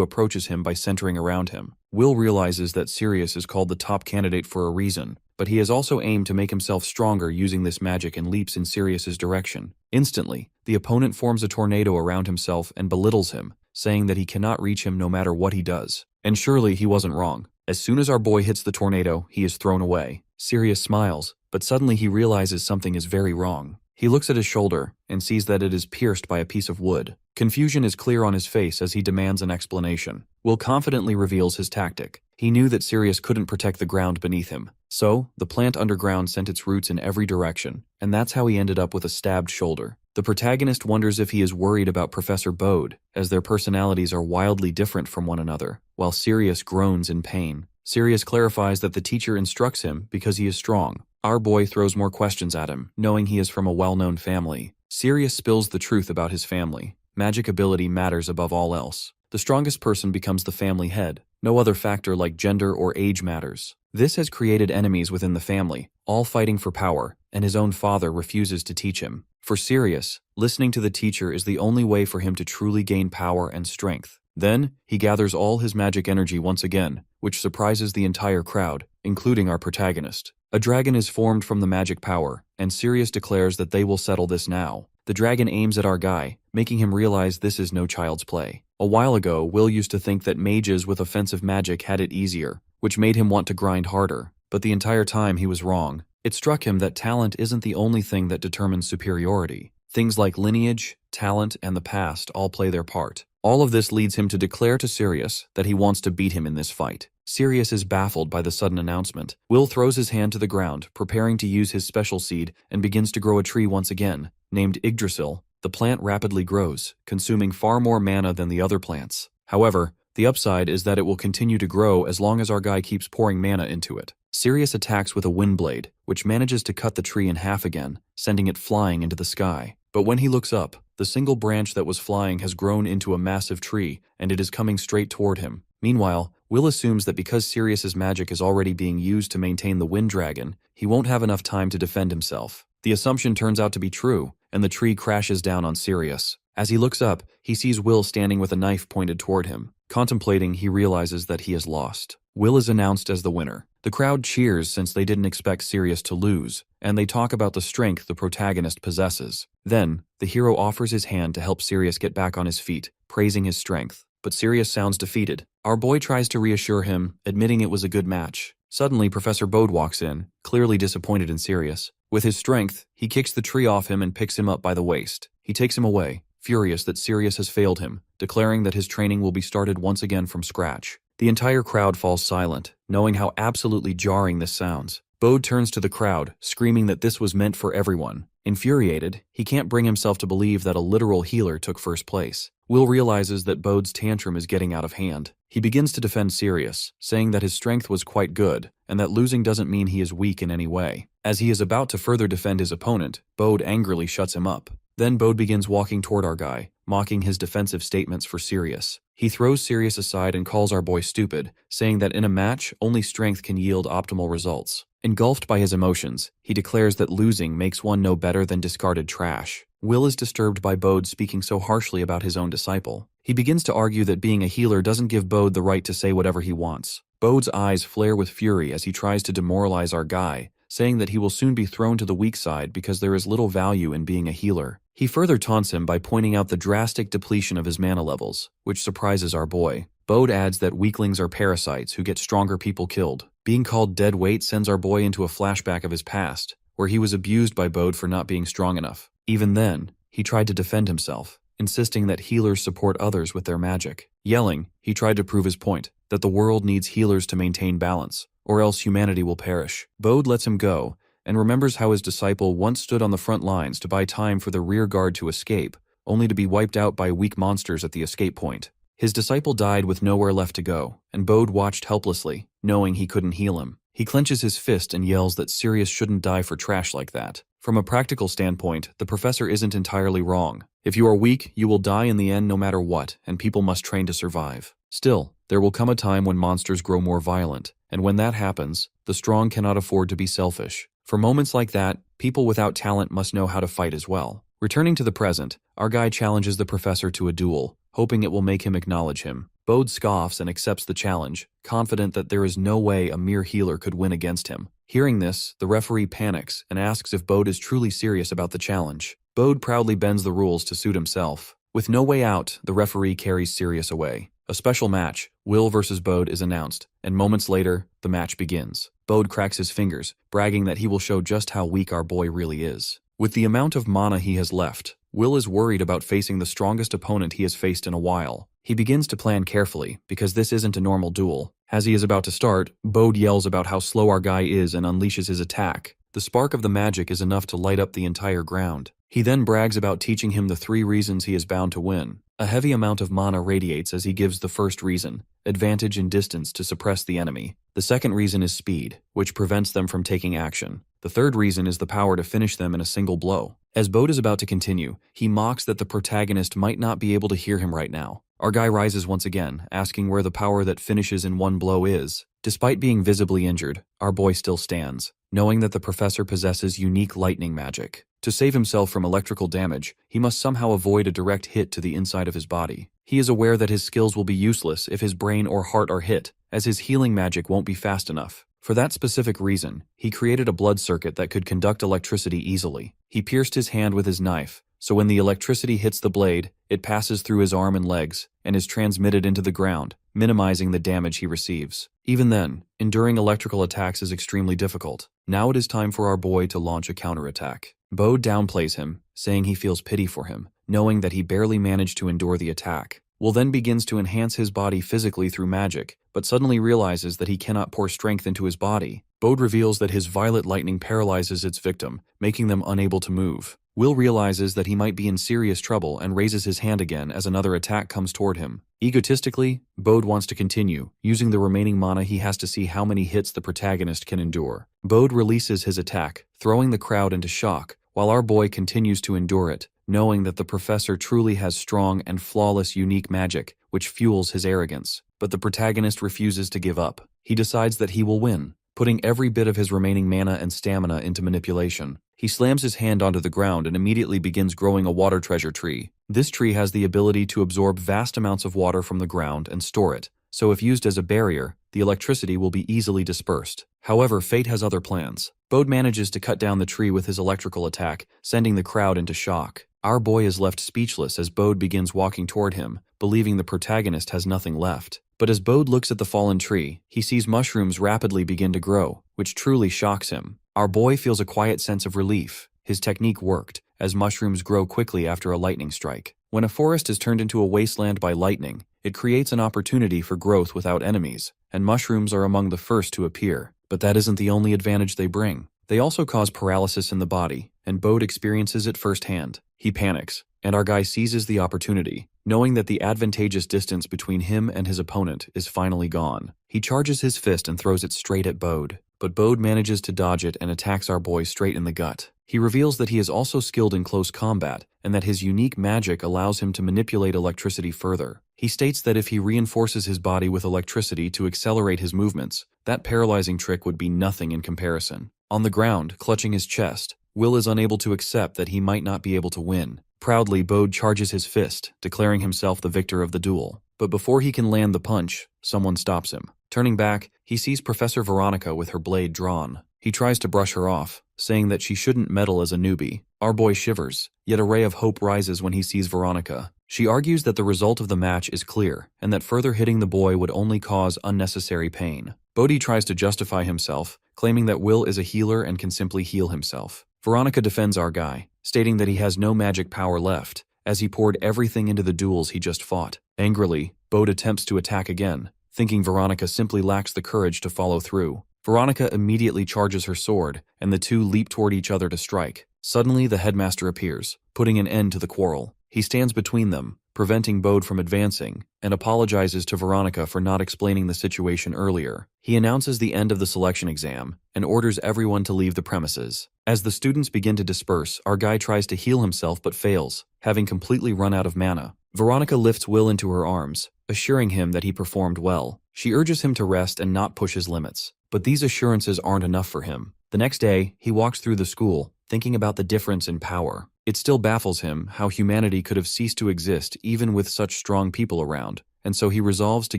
approaches him by centering around him. Will realizes that Sirius is called the top candidate for a reason, but he has also aimed to make himself stronger using this magic and leaps in Sirius's direction. Instantly, the opponent forms a tornado around himself and belittles him, saying that he cannot reach him no matter what he does. And surely he wasn't wrong. As soon as our boy hits the tornado, he is thrown away. Sirius smiles, but suddenly he realizes something is very wrong. He looks at his shoulder and sees that it is pierced by a piece of wood. Confusion is clear on his face as he demands an explanation. Will confidently reveals his tactic. He knew that Sirius couldn't protect the ground beneath him. So, the plant underground sent its roots in every direction, and that's how he ended up with a stabbed shoulder. The protagonist wonders if he is worried about Professor Bode, as their personalities are wildly different from one another, while Sirius groans in pain. Sirius clarifies that the teacher instructs him because he is strong. Our boy throws more questions at him, knowing he is from a well-known family. Sirius spills the truth about his family. Magic ability matters above all else. The strongest person becomes the family head. No other factor like gender or age matters. This has created enemies within the family, all fighting for power, and his own father refuses to teach him. For Sirius, listening to the teacher is the only way for him to truly gain power and strength. Then, he gathers all his magic energy once again, which surprises the entire crowd, including our protagonist. A dragon is formed from the magic power, and Sirius declares that they will settle this now. The dragon aims at our guy, making him realize this is no child's play. A while ago, Will used to think that mages with offensive magic had it easier, which made him want to grind harder, but the entire time he was wrong. It struck him that talent isn't the only thing that determines superiority. Things like lineage, talent, and the past all play their part. All of this leads him to declare to Sirius that he wants to beat him in this fight. Sirius is baffled by the sudden announcement. Will throws his hand to the ground, preparing to use his special seed, and begins to grow a tree once again. Named Yggdrasil, the plant rapidly grows, consuming far more mana than the other plants. However, the upside is that it will continue to grow as long as our guy keeps pouring mana into it. Sirius attacks with a wind blade, which manages to cut the tree in half again, sending it flying into the sky. But when he looks up, the single branch that was flying has grown into a massive tree, and it is coming straight toward him. Meanwhile, Will assumes that because Sirius's magic is already being used to maintain the wind dragon, he won't have enough time to defend himself. The assumption turns out to be true, and the tree crashes down on Sirius. As he looks up, he sees Will standing with a knife pointed toward him. Contemplating, he realizes that he has lost. Will is announced as the winner. The crowd cheers since they didn't expect Sirius to lose, and they talk about the strength the protagonist possesses. Then, the hero offers his hand to help Sirius get back on his feet, praising his strength. But Sirius sounds defeated. Our boy tries to reassure him, admitting it was a good match. Suddenly, Professor Bode walks in, clearly disappointed in Sirius. With his strength, he kicks the tree off him and picks him up by the waist. He takes him away, furious that Sirius has failed him, declaring that his training will be started once again from scratch. The entire crowd falls silent, knowing how absolutely jarring this sounds. Bode turns to the crowd, screaming that this was meant for everyone. Infuriated, he can't bring himself to believe that a literal healer took first place. Will realizes that Bode's tantrum is getting out of hand. He begins to defend Sirius, saying that his strength was quite good, and that losing doesn't mean he is weak in any way. As he is about to further defend his opponent, Bode angrily shuts him up. Then Bode begins walking toward our guy, mocking his defensive statements for Sirius. He throws Sirius aside and calls our boy stupid, saying that in a match, only strength can yield optimal results. Engulfed by his emotions, he declares that losing makes one no better than discarded trash. Will is disturbed by Bode speaking so harshly about his own disciple. He begins to argue that being a healer doesn't give Bode the right to say whatever he wants. Bode's eyes flare with fury as he tries to demoralize our guy, saying that he will soon be thrown to the weak side because there is little value in being a healer. He further taunts him by pointing out the drastic depletion of his mana levels, which surprises our boy. Bode adds that weaklings are parasites who get stronger people killed. Being called dead weight sends our boy into a flashback of his past, where he was abused by Bode for not being strong enough. Even then, he tried to defend himself, insisting that healers support others with their magic. Yelling, he tried to prove his point, that the world needs healers to maintain balance, or else humanity will perish. Bode lets him go, and remembers how his disciple once stood on the front lines to buy time for the rear guard to escape, only to be wiped out by weak monsters at the escape point. His disciple died with nowhere left to go, and Bode watched helplessly, knowing he couldn't heal him. He clenches his fist and yells that Sirius shouldn't die for trash like that. From a practical standpoint, the professor isn't entirely wrong. If you are weak, you will die in the end no matter what, and people must train to survive. Still, there will come a time when monsters grow more violent, and when that happens, the strong cannot afford to be selfish. For moments like that, people without talent must know how to fight as well. Returning to the present, our guy challenges the professor to a duel, hoping it will make him acknowledge him. Bode scoffs and accepts the challenge, confident that there is no way a mere healer could win against him. Hearing this, the referee panics and asks if Bode is truly serious about the challenge. Bode proudly bends the rules to suit himself. With no way out, the referee carries Sirius away. A special match, Will versus Bode, is announced, and moments later, the match begins. Bode cracks his fingers, bragging that he will show just how weak our boy really is. With the amount of mana he has left, Will is worried about facing the strongest opponent he has faced in a while. He begins to plan carefully, because this isn't a normal duel. As he is about to start, Bode yells about how slow our guy is and unleashes his attack. The spark of the magic is enough to light up the entire ground. He then brags about teaching him the 3 reasons he is bound to win. A heavy amount of mana radiates as he gives the first reason, advantage in distance to suppress the enemy. The second reason is speed, which prevents them from taking action. The third reason is the power to finish them in a single blow. As Bode is about to continue, he mocks that the protagonist might not be able to hear him right now. Our guy rises once again, asking where the power that finishes in one blow is. Despite being visibly injured, our boy still stands, knowing that the professor possesses unique lightning magic. To save himself from electrical damage, he must somehow avoid a direct hit to the inside of his body. He is aware that his skills will be useless if his brain or heart are hit, as his healing magic won't be fast enough. For that specific reason, he created a blood circuit that could conduct electricity easily. He pierced his hand with his knife, so when the electricity hits the blade, it passes through his arm and legs, and is transmitted into the ground, minimizing the damage he receives. Even then, enduring electrical attacks is extremely difficult. Now it is time for our boy to launch a counterattack. Bode downplays him, saying he feels pity for him, knowing that he barely managed to endure the attack. Will then begins to enhance his body physically through magic, but suddenly realizes that he cannot pour strength into his body. Bode reveals that his violet lightning paralyzes its victim, making them unable to move. Will realizes that he might be in serious trouble and raises his hand again as another attack comes toward him. Egotistically, Bode wants to continue, using the remaining mana he has to see how many hits the protagonist can endure. Bode releases his attack, throwing the crowd into shock, while our boy continues to endure it, knowing that the professor truly has strong and flawless unique magic, which fuels his arrogance. But the protagonist refuses to give up. He decides that he will win, putting every bit of his remaining mana and stamina into manipulation. He slams his hand onto the ground and immediately begins growing a water treasure tree. This tree has the ability to absorb vast amounts of water from the ground and store it, so if used as a barrier, the electricity will be easily dispersed. However, fate has other plans. Bode manages to cut down the tree with his electrical attack, sending the crowd into shock. Our boy is left speechless as Bode begins walking toward him, believing the protagonist has nothing left. But as Bode looks at the fallen tree, he sees mushrooms rapidly begin to grow, which truly shocks him. Our boy feels a quiet sense of relief. His technique worked, as mushrooms grow quickly after a lightning strike. When a forest is turned into a wasteland by lightning, it creates an opportunity for growth without enemies, and mushrooms are among the first to appear. But that isn't the only advantage they bring. They also cause paralysis in the body, and Bode experiences it firsthand. He panics, and our guy seizes the opportunity, knowing that the advantageous distance between him and his opponent is finally gone. He charges his fist and throws it straight at Bode, but Bode manages to dodge it and attacks our boy straight in the gut. He reveals that he is also skilled in close combat, and that his unique magic allows him to manipulate electricity further. He states that if he reinforces his body with electricity to accelerate his movements, that paralyzing trick would be nothing in comparison. On the ground, clutching his chest, Will is unable to accept that he might not be able to win. Proudly, Bode charges his fist, declaring himself the victor of the duel. But before he can land the punch, someone stops him. Turning back, he sees Professor Veronica with her blade drawn. He tries to brush her off, saying that she shouldn't meddle as a newbie. Our boy shivers, yet a ray of hope rises when he sees Veronica. She argues that the result of the match is clear, and that further hitting the boy would only cause unnecessary pain. Bode tries to justify himself, claiming that Will is a healer and can simply heal himself. Veronica defends our guy, stating that he has no magic power left, as he poured everything into the duels he just fought. Angrily, Bode attempts to attack again, thinking Veronica simply lacks the courage to follow through. Veronica immediately charges her sword, and the two leap toward each other to strike. Suddenly, the headmaster appears, putting an end to the quarrel. He stands between them, preventing Bode from advancing, and apologizes to Veronica for not explaining the situation earlier. He announces the end of the selection exam and orders everyone to leave the premises. As the students begin to disperse, our guy tries to heal himself but fails, having completely run out of mana. Veronica lifts Will into her arms, assuring him that he performed well. She urges him to rest and not push his limits. But these assurances aren't enough for him. The next day, he walks through the school, thinking about the difference in power. It still baffles him how humanity could have ceased to exist even with such strong people around, and so he resolves to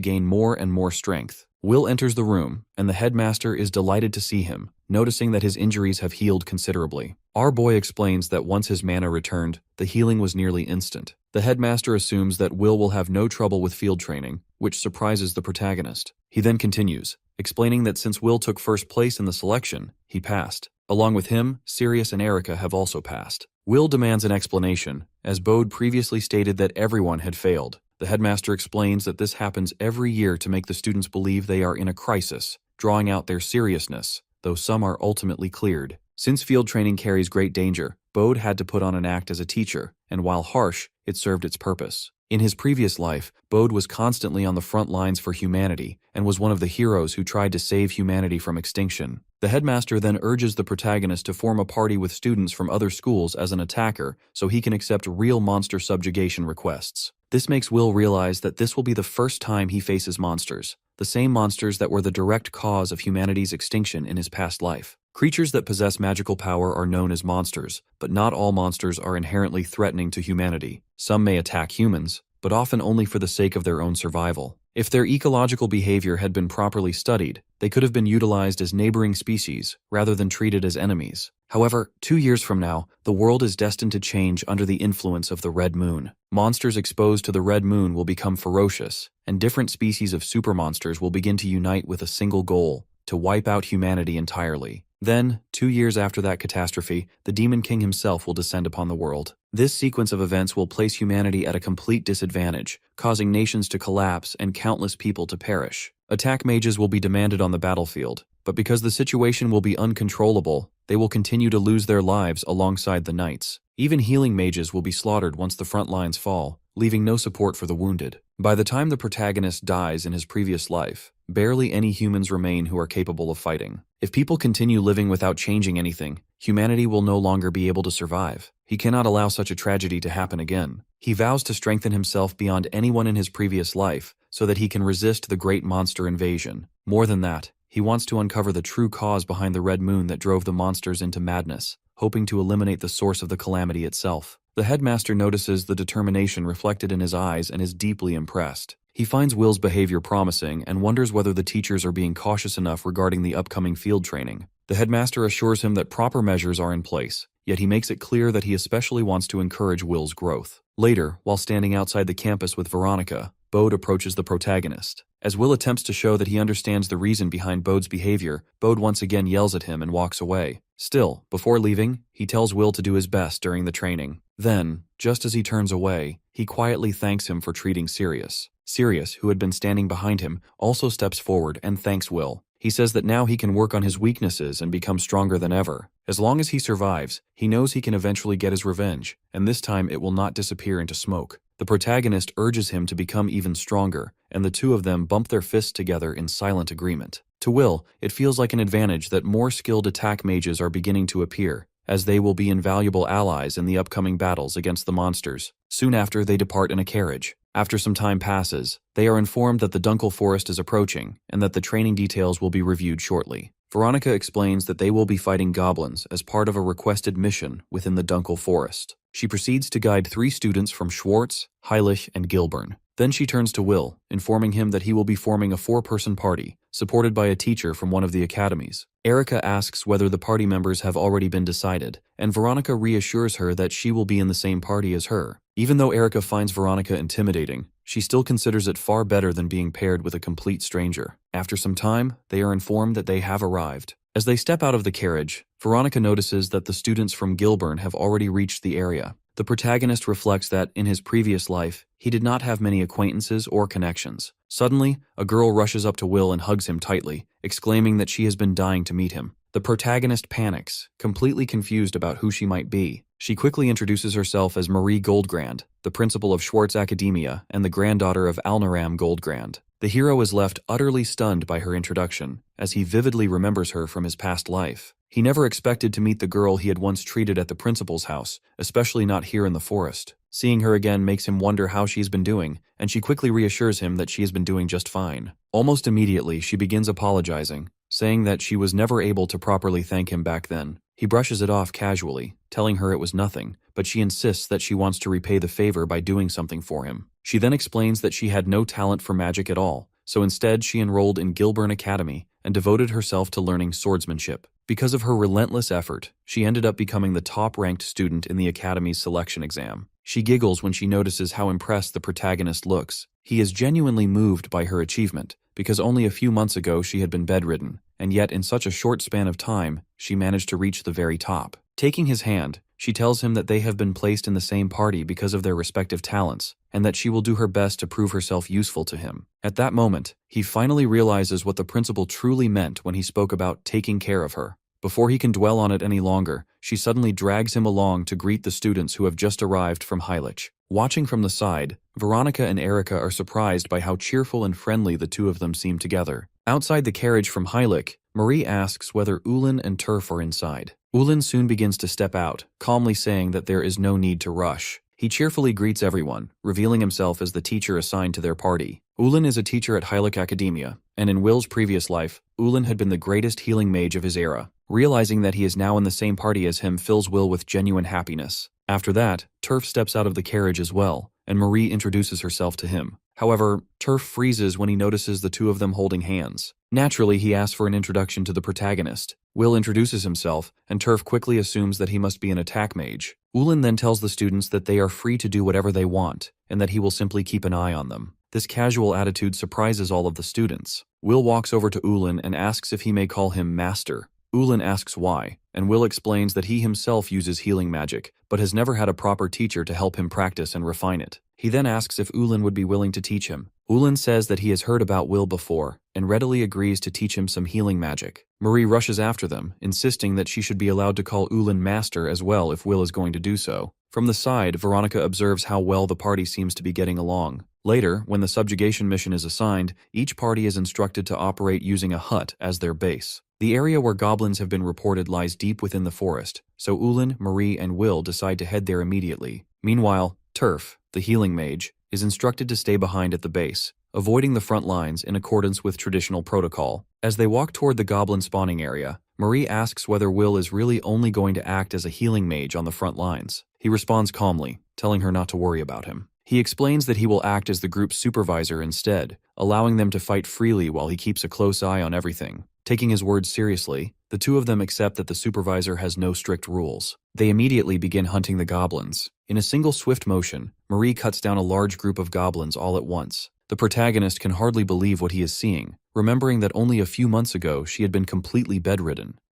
gain more and more strength. Will enters the room, and the headmaster is delighted to see him, noticing that his injuries have healed considerably. Our boy explains that once his mana returned, the healing was nearly instant. The headmaster assumes that Will have no trouble with field training, which surprises the protagonist. He then continues, explaining that since Will took first place in the selection, he passed. Along with him, Sirius and Erica have also passed. Will demands an explanation, as Bode previously stated that everyone had failed. The headmaster explains that this happens every year to make the students believe they are in a crisis, drawing out their seriousness, though some are ultimately cleared. Since field training carries great danger, Bode had to put on an act as a teacher, and while harsh, it served its purpose. In his previous life, Bode was constantly on the front lines for humanity and was one of the heroes who tried to save humanity from extinction. The headmaster then urges the protagonist to form a party with students from other schools as an attacker so he can accept real monster subjugation requests. This makes Will realize that this will be the first time he faces monsters, the same monsters that were the direct cause of humanity's extinction in his past life. Creatures that possess magical power are known as monsters, but not all monsters are inherently threatening to humanity. Some may attack humans, but often only for the sake of their own survival. If their ecological behavior had been properly studied, they could have been utilized as neighboring species rather than treated as enemies. However, 2 years from now, the world is destined to change under the influence of the Red Moon. Monsters exposed to the Red Moon will become ferocious, and different species of supermonsters will begin to unite with a single goal: to wipe out humanity entirely. Then, 2 years after that catastrophe, the Demon King himself will descend upon the world. This sequence of events will place humanity at a complete disadvantage, causing nations to collapse and countless people to perish. Attack mages will be demanded on the battlefield, but because the situation will be uncontrollable, they will continue to lose their lives alongside the knights. Even healing mages will be slaughtered once the front lines fall, leaving no support for the wounded. By the time the protagonist dies in his previous life, barely any humans remain who are capable of fighting. If people continue living without changing anything, humanity will no longer be able to survive. He cannot allow such a tragedy to happen again. He vows to strengthen himself beyond anyone in his previous life so that he can resist the great monster invasion. More than that, he wants to uncover the true cause behind the Red Moon that drove the monsters into madness, hoping to eliminate the source of the calamity itself. The headmaster notices the determination reflected in his eyes and is deeply impressed. He finds Will's behavior promising and wonders whether the teachers are being cautious enough regarding the upcoming field training. The headmaster assures him that proper measures are in place, yet he makes it clear that he especially wants to encourage Will's growth. Later, while standing outside the campus with Veronica, Bode approaches the protagonist. As Will attempts to show that he understands the reason behind Bode's behavior, Bode once again yells at him and walks away. Still, before leaving, he tells Will to do his best during the training. Then, just as he turns away, he quietly thanks him for treating Sirius. Sirius, who had been standing behind him, also steps forward and thanks Will. He says that now he can work on his weaknesses and become stronger than ever. As long as he survives, he knows he can eventually get his revenge, and this time it will not disappear into smoke. The protagonist urges him to become even stronger, and the two of them bump their fists together in silent agreement. To Will, it feels like an advantage that more skilled attack mages are beginning to appear, as they will be invaluable allies in the upcoming battles against the monsters. Soon after, they depart in a carriage. After some time passes, they are informed that the Dunkel Forest is approaching and that the training details will be reviewed shortly. Veronica explains that they will be fighting goblins as part of a requested mission within the Dunkel Forest. She proceeds to guide 3 students from Schwartz, Heilig, and Gilburn. Then she turns to Will, informing him that he will be forming a 4-person party, supported by a teacher from one of the academies. Erica asks whether the party members have already been decided, and Veronica reassures her that she will be in the same party as her. Even though Erica finds Veronica intimidating, she still considers it far better than being paired with a complete stranger. After some time, they are informed that they have arrived. As they step out of the carriage, Veronica notices that the students from Gilburn have already reached the area. The protagonist reflects that, in his previous life, he did not have many acquaintances or connections. Suddenly, a girl rushes up to Will and hugs him tightly, exclaiming that she has been dying to meet him. The protagonist panics, completely confused about who she might be. She quickly introduces herself as Marie Goldgrand, the principal of Schwartz Academia and the granddaughter of Alnaram Goldgrand. The hero is left utterly stunned by her introduction, as he vividly remembers her from his past life. He never expected to meet the girl he had once treated at the principal's house, especially not here in the forest. Seeing her again makes him wonder how she's been doing, and she quickly reassures him that she has been doing just fine. Almost immediately, she begins apologizing, saying that she was never able to properly thank him back then. He brushes it off casually, telling her it was nothing, but she insists that she wants to repay the favor by doing something for him. She then explains that she had no talent for magic at all, so instead she enrolled in Gilburn Academy and devoted herself to learning swordsmanship. Because of her relentless effort, she ended up becoming the top-ranked student in the Academy's selection exam. She giggles when she notices how impressed the protagonist looks. He is genuinely moved by her achievement, because only a few months ago she had been bedridden, and yet in such a short span of time, she managed to reach the very top. Taking his hand, she tells him that they have been placed in the same party because of their respective talents, and that she will do her best to prove herself useful to him. At that moment, he finally realizes what the principal truly meant when he spoke about taking care of her. Before he can dwell on it any longer, she suddenly drags him along to greet the students who have just arrived from Heilig. Watching from the side, Veronica and Erica are surprised by how cheerful and friendly the two of them seem together. Outside the carriage from Heilig, Marie asks whether Ullin and Turf are inside. Ullin soon begins to step out, calmly saying that there is no need to rush. He cheerfully greets everyone, revealing himself as the teacher assigned to their party. Ullin is a teacher at Heilig Academia, and in Will's previous life, Ullin had been the greatest healing mage of his era. Realizing that he is now in the same party as him fills Will with genuine happiness. After that, Turf steps out of the carriage as well, and Marie introduces herself to him. However, Turf freezes when he notices the two of them holding hands. Naturally, he asks for an introduction to the protagonist. Will introduces himself, and Turf quickly assumes that he must be an attack mage. Ullin then tells the students that they are free to do whatever they want, and that he will simply keep an eye on them. This casual attitude surprises all of the students. Will walks over to Ullin and asks if he may call him Master. Ullin asks why, and Will explains that he himself uses healing magic, but has never had a proper teacher to help him practice and refine it. He then asks if Ullin would be willing to teach him. Ullin says that he has heard about Will before, and readily agrees to teach him some healing magic. Marie rushes after them, insisting that she should be allowed to call Ullin Master as well if Will is going to do so. From the side, Veronica observes how well the party seems to be getting along. Later, when the subjugation mission is assigned, each party is instructed to operate using a hut as their base. The area where goblins have been reported lies deep within the forest, so Ullin, Marie, and Will decide to head there immediately. Meanwhile, Turf, the healing mage, is instructed to stay behind at the base, avoiding the front lines in accordance with traditional protocol. As they walk toward the goblin spawning area, Marie asks whether Will is really only going to act as a healing mage on the front lines. He responds calmly, telling her not to worry about him. He explains that he will act as the group's supervisor instead, allowing them to fight freely while he keeps a close eye on everything. Taking his words seriously, the two of them accept that the supervisor has no strict rules. They immediately begin hunting the goblins. In a single swift motion, Marie cuts down a large group of goblins all at once. The protagonist can hardly believe what he is seeing, remembering that only a few months ago she had been completely bedridden.